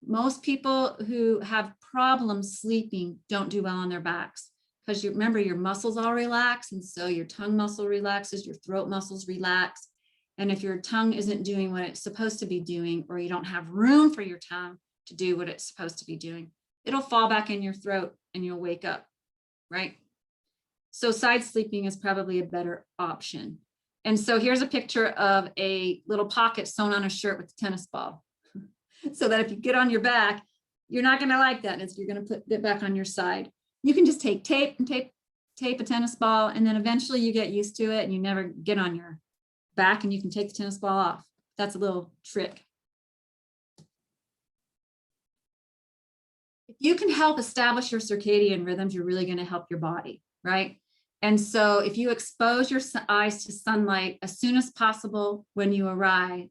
most people who have problems sleeping don't do well on their backs, because you remember your muscles all relax, and so your tongue muscle relaxes, your throat muscles relax. And if your tongue isn't doing what it's supposed to be doing, or you don't have room for your tongue to do what it's supposed to be doing, it'll fall back in your throat and you'll wake up, right? So side sleeping is probably a better option. And so here's a picture of a little pocket sewn on a shirt with a tennis ball. So that if you get on your back, you're not going to like that. You're going to put it back on your side. You can just take tape and tape a tennis ball, and then eventually you get used to it and you never get on your back, and you can take the tennis ball off. That's a little trick. If you can help establish your circadian rhythms, you're really going to help your body, right? And so if you expose your eyes to sunlight as soon as possible when you rise,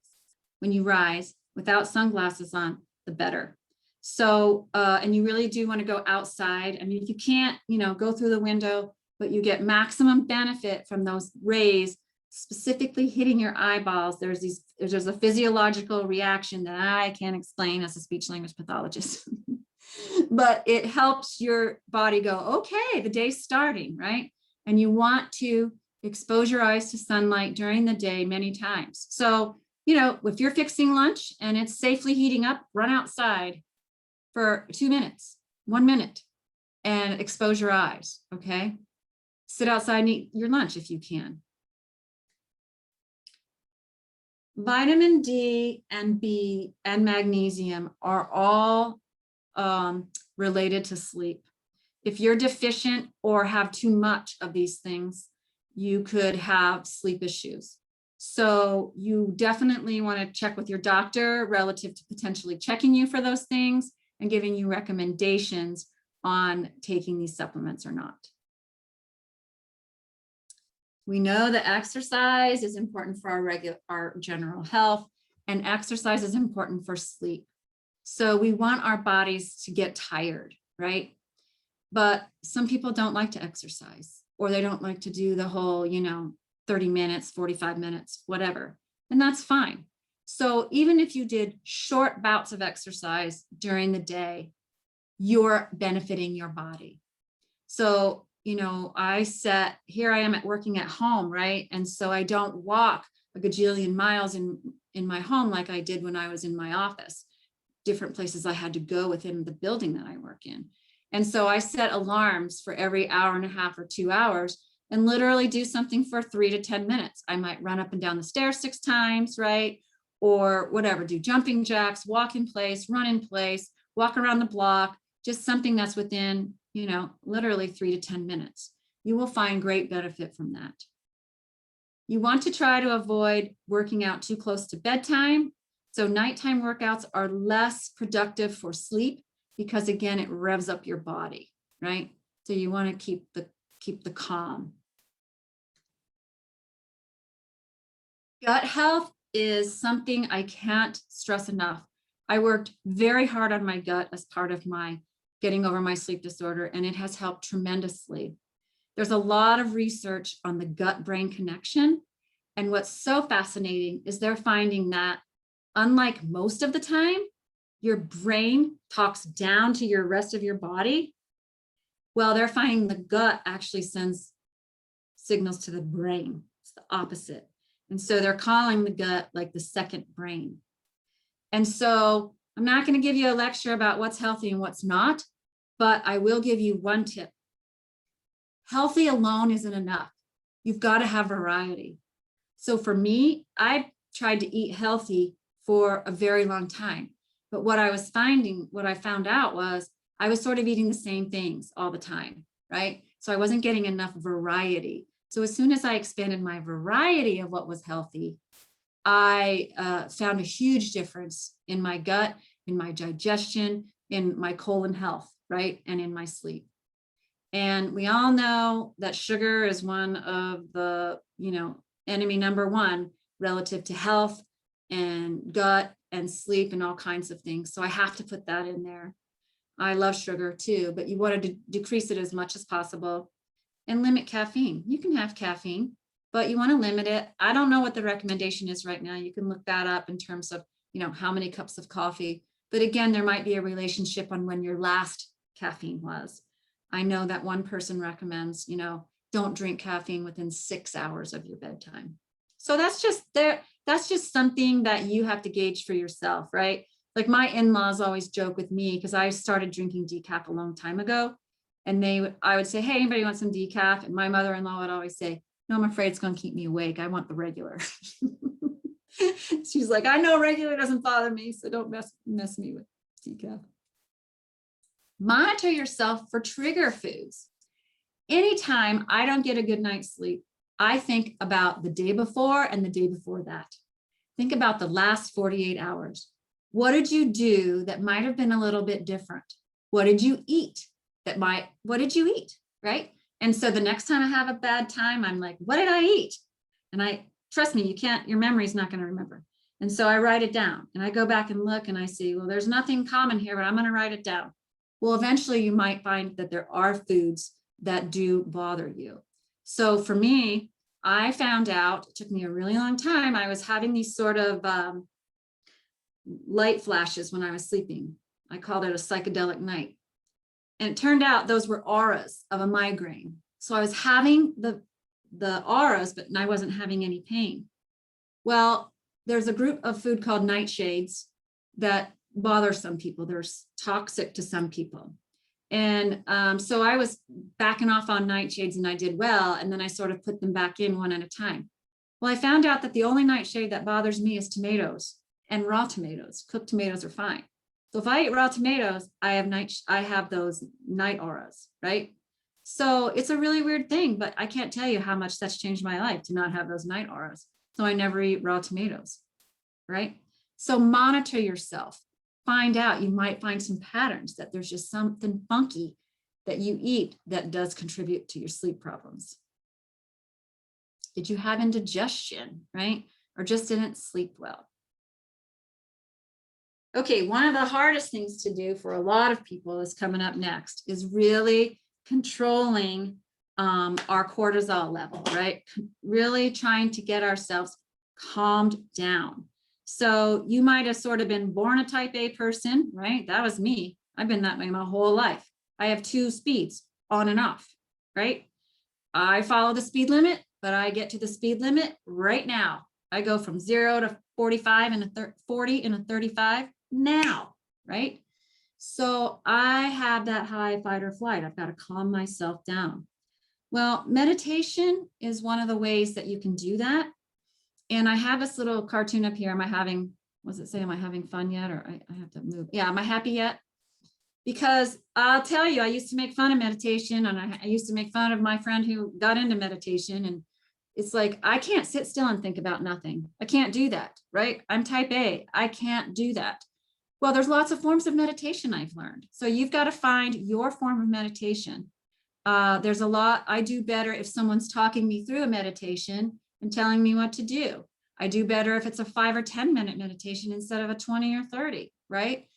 without sunglasses on, the better. So, and you really do want to go outside. I mean, if you can't, go through the window, but you get maximum benefit from those rays specifically hitting your eyeballs. There's a physiological reaction that I can't explain as a speech language pathologist, but it helps your body go, okay, the day's starting, right? And you want to expose your eyes to sunlight during the day many times. So, if you're fixing lunch and it's safely heating up, run outside for 2 minutes, 1 minute, and expose your eyes, okay? Sit outside and eat your lunch if you can. Vitamin D and B and magnesium are all related to sleep. If you're deficient or have too much of these things, you could have sleep issues. So you definitely want to check with your doctor relative to potentially checking you for those things and giving you recommendations on taking these supplements or not. We know that exercise is important for our general health, and exercise is important for sleep. So we want our bodies to get tired, right? But some people don't like to exercise, or they don't like to do the whole, 30 minutes, 45 minutes, whatever. And that's fine. So even if you did short bouts of exercise during the day, you're benefiting your body. So, here I am working at home, right? And so I don't walk a gajillion miles in my home like I did when I was in my office. Different places I had to go within the building that I work in. And so I set alarms for every hour and a half or 2 hours and literally do something for 3 to 10 minutes. I might run up and down the stairs 6 times, right? Or whatever, do jumping jacks, walk in place, run in place, walk around the block, just something that's within, literally 3 to 10 minutes. You will find great benefit from that. You want to try to avoid working out too close to bedtime. So nighttime workouts are less productive for sleep because, again, it revs up your body, right? So you want to keep the calm. Gut health is something I can't stress enough. I worked very hard on my gut as part of my getting over my sleep disorder, and it has helped tremendously. There's a lot of research on the gut-brain connection. And what's so fascinating is they're finding that unlike most of the time, your brain talks down to your rest of your body. Well, they're finding the gut actually sends signals to the brain. It's the opposite. And so they're calling the gut like the second brain. And so I'm not going to give you a lecture about what's healthy and what's not, but I will give you one tip. Healthy alone isn't enough. You've got to have variety. So for me, I tried to eat healthy for a very long time. But what I found out was I was sort of eating the same things all the time, right? So I wasn't getting enough variety. So as soon as I expanded my variety of what was healthy, I found a huge difference in my gut, in my digestion, in my colon health, right? And in my sleep. And we all know that sugar is one of the, enemy number one relative to health and gut and sleep and all kinds of things. So I have to put that in there. I love sugar too, but you want to decrease it as much as possible and limit caffeine. You can have caffeine, but you want to limit it. I don't know what the recommendation is right now. You can look that up in terms of, how many cups of coffee. But again, there might be a relationship on when your last caffeine was. I know that one person recommends, don't drink caffeine within 6 hours of your bedtime. So that's just something that you have to gauge for yourself, right? Like my in-laws always joke with me because I started drinking decaf a long time ago. And I would say, hey, anybody want some decaf? And my mother-in-law would always say, no, I'm afraid it's going to keep me awake. I want the regular. She's like, I know regular doesn't bother me, so don't mess me with decaf. Monitor yourself for trigger foods. Anytime I don't get a good night's sleep, I think about the day before and the day before that. Think about the last 48 hours. What did you do that might have been a little bit different? What did you eat what did you eat, right? And so the next time I have a bad time, I'm like, what did I eat? And trust me, your memory's not going to remember. And so I write it down and I go back and look and I see, well, there's nothing common here, but I'm going to write it down. Well, eventually you might find that there are foods that do bother you. So for me, I found out, it took me a really long time, I was having these sort of light flashes when I was sleeping. I called it a psychedelic night. And it turned out those were auras of a migraine. So I was having the auras, but I wasn't having any pain. Well, there's a group of food called nightshades that bother some people. They're toxic to some people. And so I was backing off on nightshades and I did well. And then I sort of put them back in one at a time. Well, I found out that the only nightshade that bothers me is tomatoes and raw tomatoes. Cooked tomatoes are fine. So if I eat raw tomatoes, I have those night auras, right? So it's a really weird thing, but I can't tell you how much that's changed my life to not have those night auras. So I never eat raw tomatoes, right? So monitor yourself. Find out, you might find some patterns that there's just something funky that you eat that does contribute to your sleep problems. Did you have indigestion, right? Or just didn't sleep well? Okay, one of the hardest things to do for a lot of people is coming up next, is really controlling our cortisol level, right? Really trying to get ourselves calmed down. So you might have sort of been born a type A person, right? That was me. I've been that way my whole life. I have 2 speeds, on and off, right? I follow the speed limit, but I get to the speed limit right now. I go from 0 to 45 and a 40 and a 35 now, right? So I have that high fight or flight. I've got to calm myself down. Well, meditation is one of the ways that you can do that. And I have this little cartoon up here. Am I having fun yet? Or I have to move. Yeah, am I happy yet? Because I'll tell you, I used to make fun of meditation, and I used to make fun of my friend who got into meditation. And it's like, I can't sit still and think about nothing. I can't do that, right? I'm type A. I can't do that. Well, there's lots of forms of meditation I've learned. So you've got to find your form of meditation. There's a lot I do better if someone's talking me through a meditation and telling me what to do. I do better if it's a 5 or 10 minute meditation instead of a 20 or 30, right?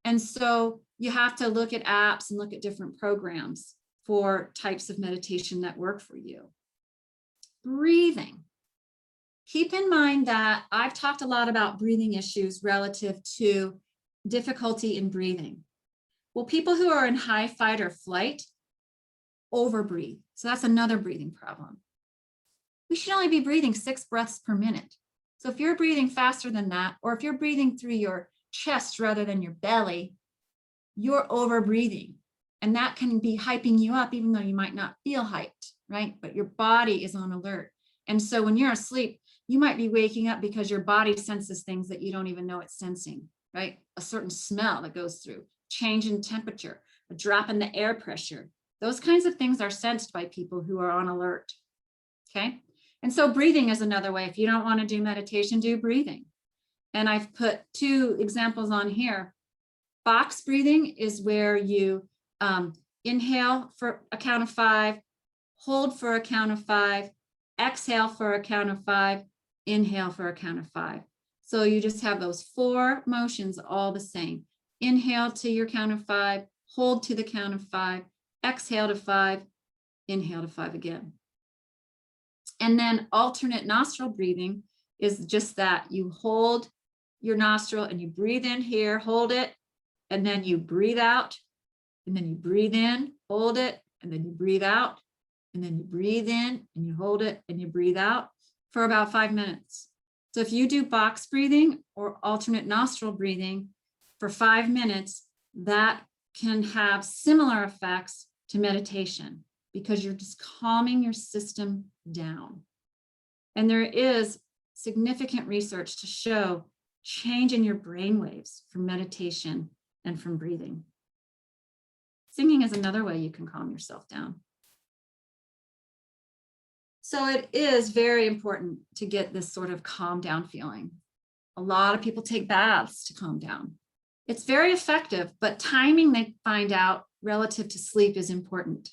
And so you have to look at apps and look at different programs for types of meditation that work for you. Breathing. Keep in mind that I've talked a lot about breathing issues relative to difficulty in breathing. Well, people who are in high fight or flight overbreathe. So that's another breathing problem. We should only be breathing 6 breaths per minute. So if you're breathing faster than that, or if you're breathing through your chest rather than your belly, you're overbreathing. And that can be hyping you up, even though you might not feel hyped, right? But your body is on alert. And so when you're asleep, you might be waking up because your body senses things that you don't even know it's sensing, right? A certain smell that goes through, change in temperature, a drop in the air pressure. Those kinds of things are sensed by people who are on alert, okay? And so breathing is another way. If you don't want to do meditation, do breathing. And I've put 2 examples on here. Box breathing is where you inhale for a count of 5, hold for a count of 5, exhale for a count of 5, inhale for a count of 5. So you just have those 4 motions all the same. Inhale to your count of 5, hold to the count of 5, exhale to 5, inhale to 5 again. And then alternate nostril breathing is just that. You hold your nostril and you breathe in here, hold it, and then you breathe out, and then you breathe in, hold it, and then you breathe out, and then you breathe in and you hold it and you breathe out for about 5 minutes. So if you do box breathing or alternate nostril breathing for 5 minutes, that can have similar effects to meditation because you're just calming your system down. And there is significant research to show change in your brain waves from meditation and from breathing. Singing is another way you can calm yourself down. So it is very important to get this sort of calm down feeling. A lot of people take baths to calm down. It's very effective, but timing, they find out, relative to sleep is important.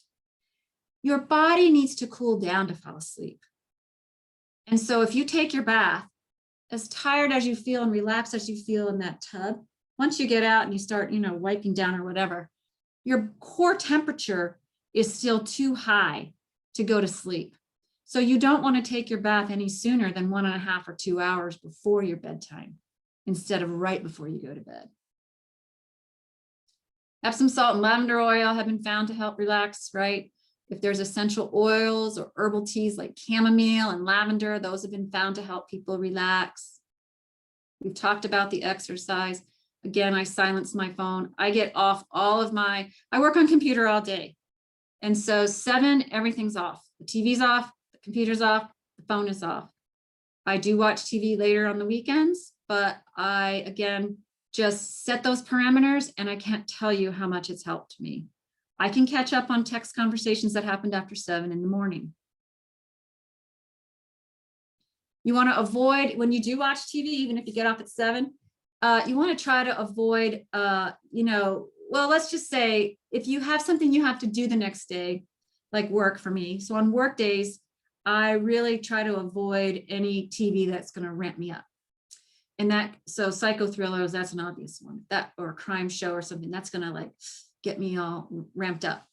Your body needs to cool down to fall asleep. And so if you take your bath, as tired as you feel and relaxed as you feel in that tub, once you get out and you start, wiping down or whatever, your core temperature is still too high to go to sleep. So you don't want to take your bath any sooner than 1.5 or 2 hours before your bedtime, instead of right before you go to bed. Epsom salt and lavender oil have been found to help relax, right? If there's essential oils or herbal teas like chamomile and lavender, those have been found to help people relax. We've talked about the exercise. Again, I silence my phone. I get off all of I work on computer all day. And so 7, everything's off. The TV's off, the computer's off, the phone is off. I do watch TV later on the weekends, but I, again, just set those parameters, and I can't tell you how much it's helped me. I can catch up on text conversations that happened after 7 in the morning. You want to avoid, when you do watch TV, even if you get off at 7, you want to try to avoid, well, let's just say if you have something you have to do the next day, like work for me. So on work days, I really try to avoid any TV that's going to ramp me up. And so psycho thrillers, that's an obvious one. That, or a crime show or something, that's going to like get me all ramped up.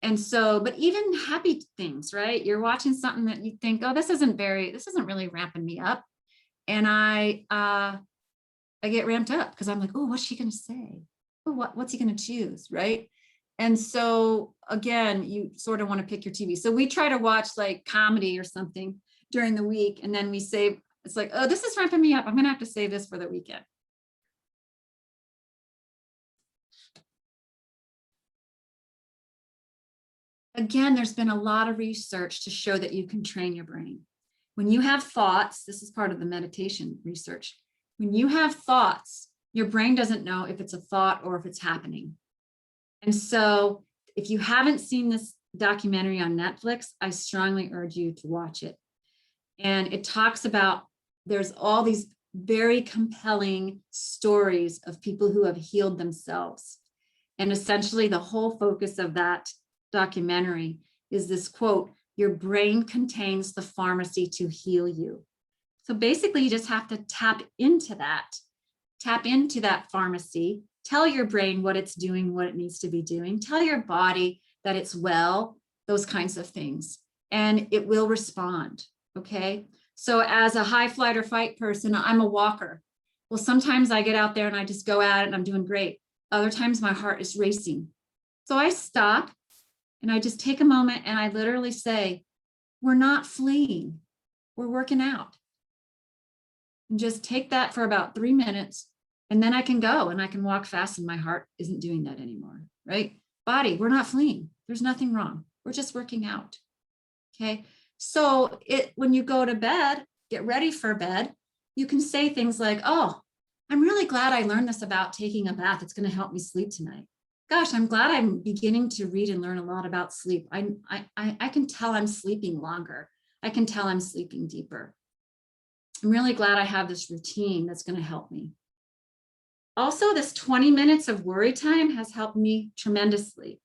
And so, but even happy things, right? You're watching something that you think, oh, this isn't really ramping me up. And I get ramped up because I'm like, oh, what's she going to say? Oh, what's he going to choose, right? And so again, you sort of want to pick your TV. So we try to watch like comedy or something during the week. And then we save, it's like, oh, this is ramping me up. I'm going to have to save this for the weekend. Again, there's been a lot of research to show that you can train your brain. When you have thoughts, this is part of the meditation research. When you have thoughts, your brain doesn't know if it's a thought or if it's happening. And so if you haven't seen this documentary on Netflix, I strongly urge you to watch it. And it talks about, there's all these very compelling stories of people who have healed themselves. And essentially the whole focus of that documentary is this quote, your brain contains the pharmacy to heal you. So basically you just have to tap into that pharmacy, tell your brain what it's doing, what it needs to be doing, tell your body that it's well, those kinds of things, and it will respond, okay? So as a high flight or fight person, I'm a walker. Well, sometimes I get out there and I just go at it and I'm doing great. Other times my heart is racing. So I stop and I just take a moment and I literally say, we're not fleeing, we're working out. And just take that for about 3 minutes, and then I can go and I can walk fast and my heart isn't doing that anymore, right? Body, we're not fleeing. There's nothing wrong. We're just working out, okay? So when you go to bed, get ready for bed, you can say things like, oh, I'm really glad I learned this about taking a bath. It's going to help me sleep tonight. Gosh, I'm glad I'm beginning to read and learn a lot about sleep. I can tell I'm sleeping longer. I can tell I'm sleeping deeper. I'm really glad I have this routine that's going to help me. Also, this 20 minutes of worry time has helped me tremendously.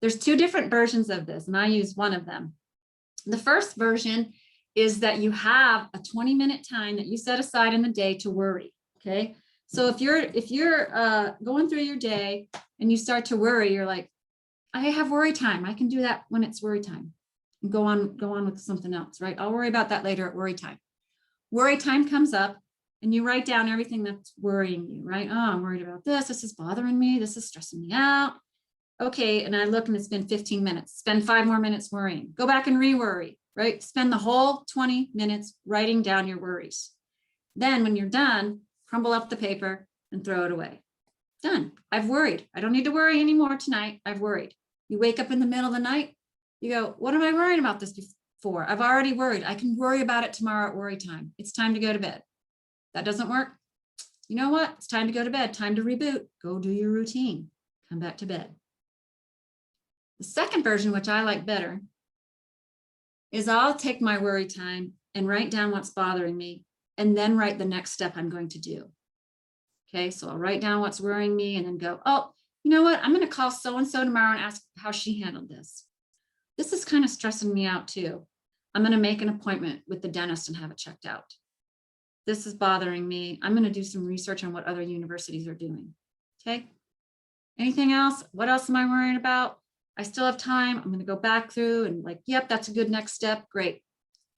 There's 2 different versions of this, and I use one of them. The first version is that you have a 20-minute time that you set aside in the day to worry, okay? So if you're going through your day and you start to worry, you're like, I have worry time. I can do that when it's worry time. And go on with something else, right? I'll worry about that later at worry time. Worry time comes up and you write down everything that's worrying you, right? Oh, I'm worried about this. This is bothering me. This is stressing me out. Okay, and I look and it's been 15 minutes. Spend 5 more minutes worrying. Go back and re-worry, right? Spend the whole 20 minutes writing down your worries. Then when you're done, crumble up the paper and throw it away. Done. I've worried. I don't need to worry anymore tonight. I've worried. You wake up in the middle of the night, you go, what am I worrying about this for? I've already worried. I can worry about it tomorrow at worry time. It's time to go to bed. That doesn't work. You know what? It's time to go to bed. Time to reboot. Go do your routine. Come back to bed. The second version, which I like better, is I'll take my worry time and write down what's bothering me and then write the next step I'm going to do. Okay, so I'll write down what's worrying me and then go, oh, you know what? I'm going to call so-and-so tomorrow and ask how she handled this. This is kind of stressing me out too. I'm going to make an appointment with the dentist and have it checked out. This is bothering me. I'm going to do some research on what other universities are doing. Okay. Anything else? What else am I worrying about? I still have time. I'm going to go back through and like, yep, that's a good next step. Great.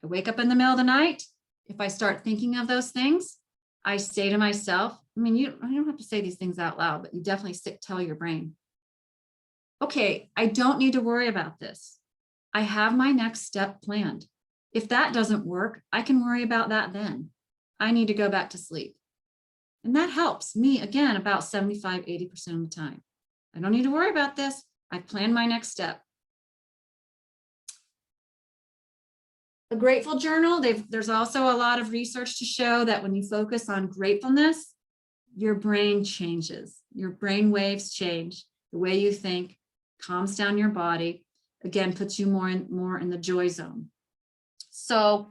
I wake up in the middle of the night. If I start thinking of those things, I say to myself, I mean, you don't have to say these things out loud, but you definitely tell your brain, okay, I don't need to worry about this. I have my next step planned. If that doesn't work, I can worry about that then. I need to go back to sleep. And that helps me, again, about 75, 80% of the time. I don't need to worry about this. I plan my next step. A grateful journal, there's also a lot of research to show that when you focus on gratefulness, your brain changes, your brain waves change, the way you think calms down your body, again, puts you more in the joy zone. So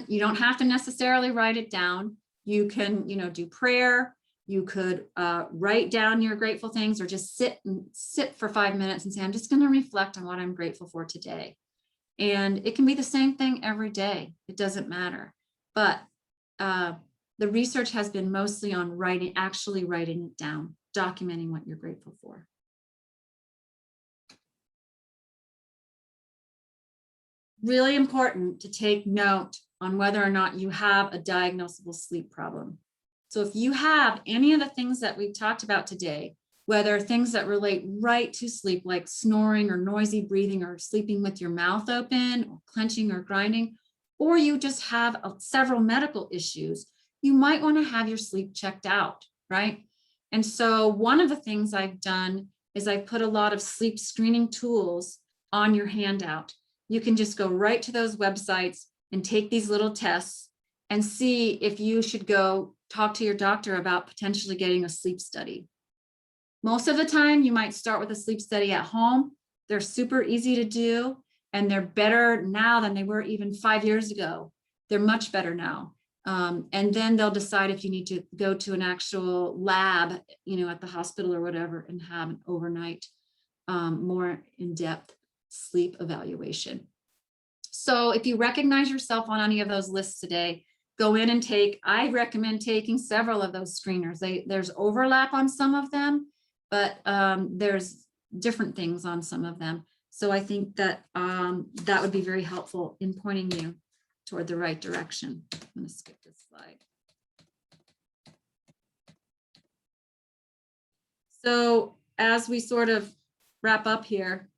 you don't have to necessarily write it down. You can, do prayer. You could write down your grateful things, or just sit for 5 minutes and say, I'm just going to reflect on what I'm grateful for today. And it can be the same thing every day. It doesn't matter. But the research has been mostly on actually writing it down, documenting what you're grateful for. Really important to take note on whether or not you have a diagnosable sleep problem. So if you have any of the things that we've talked about today, whether things that relate right to sleep, like snoring or noisy breathing or sleeping with your mouth open or clenching or grinding, or you just have several medical issues, you might want to have your sleep checked out, right? And so one of the things I've done is I put a lot of sleep screening tools on your handout. You can just go right to those websites and take these little tests and see if you should go talk to your doctor about potentially getting a sleep study. Most of the time, you might start with a sleep study at home. They're super easy to do, and they're better now than they were even 5 years ago. They're much better now. And then they'll decide if you need to go to an actual lab, at the hospital or whatever, and have an overnight, more in-depth sleep evaluation. So if you recognize yourself on any of those lists today, go in and I recommend taking several of those screeners. There's overlap on some of them, but there's different things on some of them. So I think that that would be very helpful in pointing you toward the right direction. I'm going to skip this slide. So as we sort of wrap up here,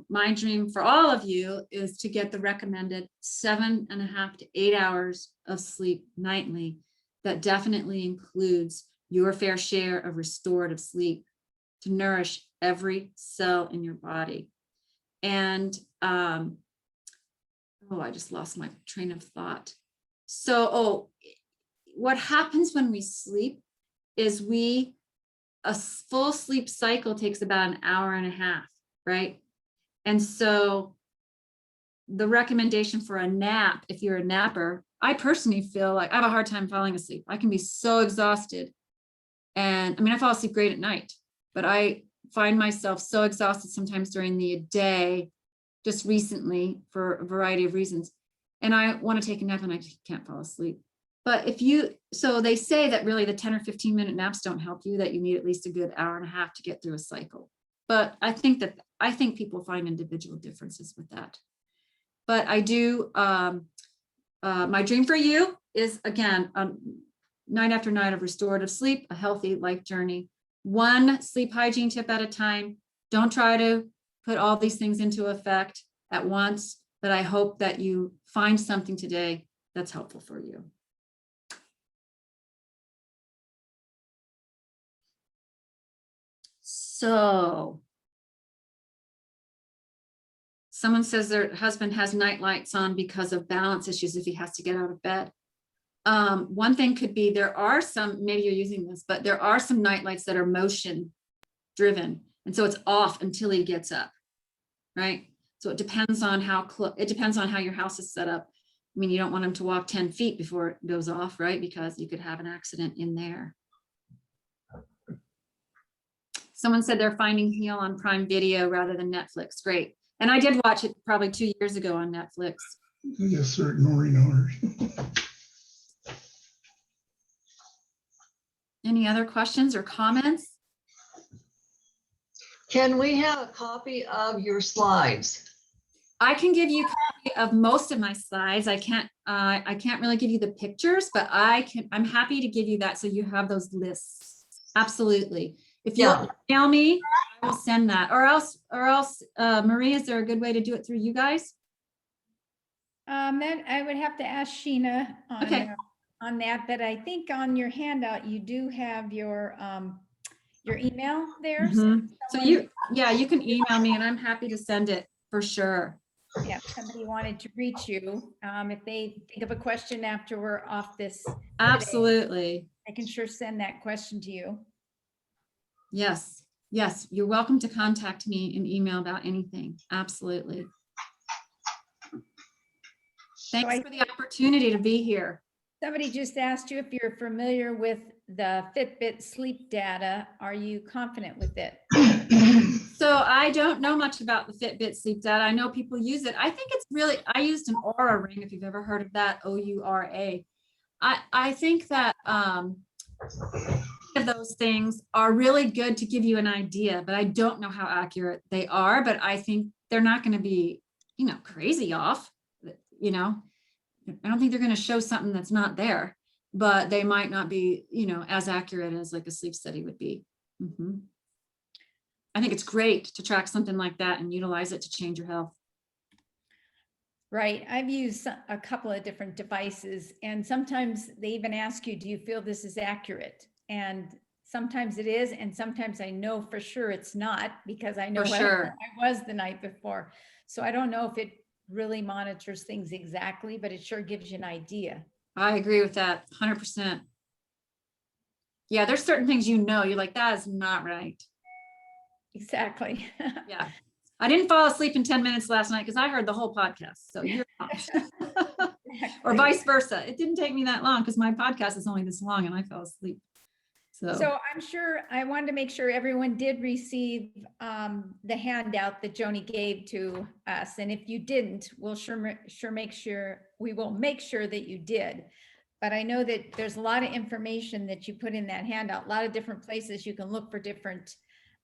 my dream for all of you is to get the recommended 7.5 to 8 hours of sleep nightly. That definitely includes your fair share of restorative sleep to nourish every cell in your body. And I just lost my train of thought. So, what happens when we sleep is a full sleep cycle takes about 1.5 hours, right? And so the recommendation for a nap, if you're a napper, I personally feel like I have a hard time falling asleep. I can be so exhausted. And I fall asleep great at night, but I find myself so exhausted sometimes during the day, just recently for a variety of reasons. And I want to take a nap and I just can't fall asleep. But so they say that really the 10 or 15 minute naps don't help you, that you need at least a good 1.5 hours to get through a cycle. But I think people find individual differences with that. But I do, my dream for you is, again, night after night of restorative sleep, a healthy life journey, one sleep hygiene tip at a time. Don't try to put all these things into effect at once, but I hope that you find something today that's helpful for you. So someone says their husband has night lights on because of balance issues if he has to get out of bed. One thing could be, there are some, maybe you're using this, but there are some night lights that are motion driven. And so it's off until he gets up, right? So it depends on how your house is set up. You don't want him to walk 10 feet before it goes off, right? Because you could have an accident in there. Someone said they're finding Heal on Prime Video rather than Netflix. Great. And I did watch it probably 2 years ago on Netflix. Yes, they're ignoring ours. Any other questions or comments? Can we have a copy of your slides? I can give you a copy of most of my slides. I can't really give you the pictures, but I'm happy to give you that so you have those lists. Absolutely. If you email me, I will send that. Or else, Marie, is there a good way to do it through you guys? Then I would have to ask Sheena on that, but I think on your handout, you do have your email there. Mm-hmm. So you can email me and I'm happy to send it for sure. Yeah, if somebody wanted to reach you, if they think of a question after we're off this. Absolutely. Today, I can sure send that question to you. Yes, yes, you're welcome to contact me in email about anything. Absolutely. Thanks for the opportunity to be here. Somebody just asked you if you're familiar with the Fitbit sleep data. Are you confident with it? So I don't know much about the Fitbit sleep data. I know people use it. I think it's really, I used an Aura ring, if you've ever heard of that, OURA. I think that those things are really good to give you an idea, but I don't know how accurate they are, but I think they're not going to be, crazy off, I don't think they're going to show something that's not there, but they might not be, as accurate as like a sleep study would be. I think it's great to track something like that and utilize it to change your health. Right. I've used a couple of different devices, and sometimes they even ask you, do you feel this is accurate? And sometimes it is, and sometimes I know for sure it's not, because I know where I was the night before. So I don't know if it really monitors things exactly, but it sure gives you an idea. I agree with that 100%. Yeah, there's certain things you're like, that is not right. Exactly. Yeah. I didn't fall asleep in 10 minutes last night because I heard the whole podcast. So you're not. Or vice versa. It didn't take me that long because my podcast is only this long and I fell asleep. So I'm sure, I wanted to make sure everyone did receive the handout that Joni gave to us. And if you didn't, we'll we will make sure that you did. But I know that there's a lot of information that you put in that handout, a lot of different places you can look for different,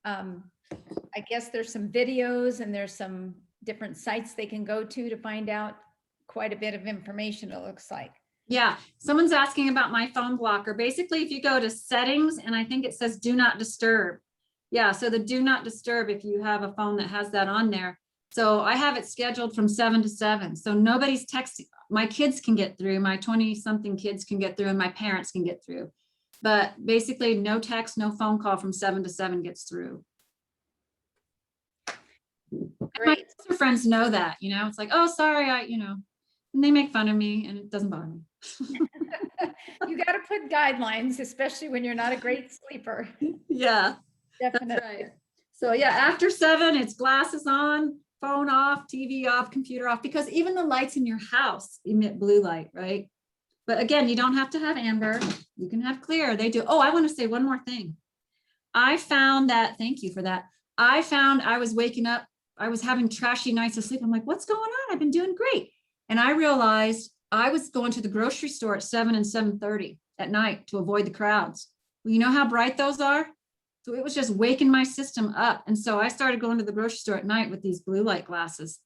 I guess there's some videos and there's some different sites they can go to find out quite a bit of information, it looks like. Yeah, someone's asking about my phone blocker. Basically, if you go to settings and I think it says do not disturb. Yeah, so the do not disturb, if you have a phone that has that on there. So I have it scheduled from 7 to 7. So nobody's texting. My kids can get through, my 20-something kids can get through, and my parents can get through. But basically no text, no phone call from 7 to 7 gets through. Great. My friends know that, it's like, oh, sorry, and they make fun of me and it doesn't bother me. You got to put guidelines, especially when you're not a great sleeper. Yeah, Definitely. that's right. So yeah, after 7, it's glasses on, phone off, TV off, computer off, because even the lights in your house emit blue light, right? But again, you don't have to have amber. You can have clear. They do. Oh, I want to say one more thing. I found that, thank you for that. I found I was waking up, I was having trashy nights of sleep. I'm like, what's going on? I've been doing great. And I realized I was going to the grocery store at 7 and 7:30 at night to avoid the crowds. Well, you know how bright those are? So it was just waking my system up. And so I started going to the grocery store at night with these blue light glasses.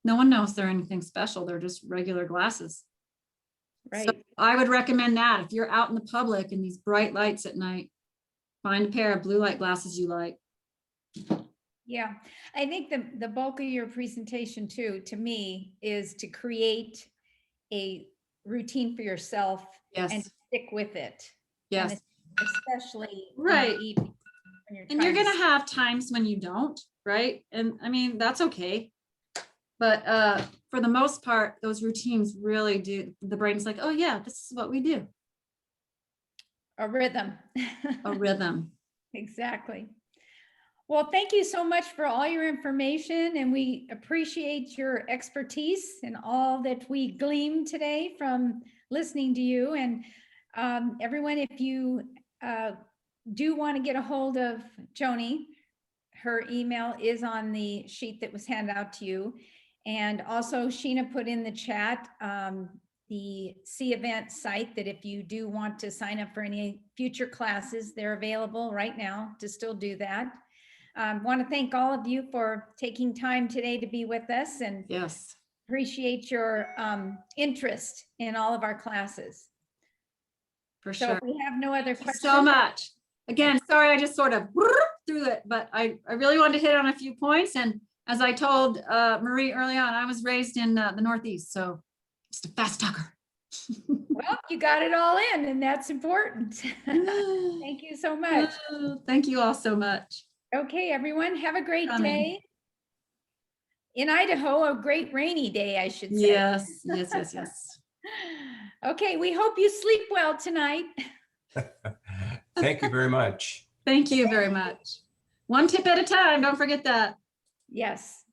No one knows they're anything special. They're just regular glasses. Right. So I would recommend that if you're out in the public and these bright lights at night, find a pair of blue light glasses you like. Yeah, I think the bulk of your presentation too, to me, is to create a routine for yourself and stick with it. Yes. And especially right. in the evening when you're going to have times when you don't, right? And I mean, that's okay. But for the most part, those routines really do. The brain's like, oh yeah, this is what we do. A rhythm. A rhythm. Exactly. Well, thank you so much for all your information, and we appreciate your expertise and all that we gleaned today from listening to you. And everyone, if you do want to get a hold of Joni, her email is on the sheet that was handed out to you. And also Sheena put in the chat the C-Event site that if you do want to sign up for any future classes, they're available right now to still do that. Want to thank all of you for taking time today to be with us, and yes, appreciate your interest in all of our classes. For so sure. If we have no other questions. So much. Again, sorry, I just sort of through it, but I really wanted to hit on a few points. And as I told Marie early on, I was raised in the Northeast, so just a fast talker. Well, you got it all in, and that's important. Thank you so much. Thank you all so much. Okay, everyone, have a great day. In Idaho, a great rainy day, I should say. Yes, yes, yes, yes. Okay, we hope you sleep well tonight. Thank you very much. Thank you very much. One tip at a time. Don't forget that. Yes.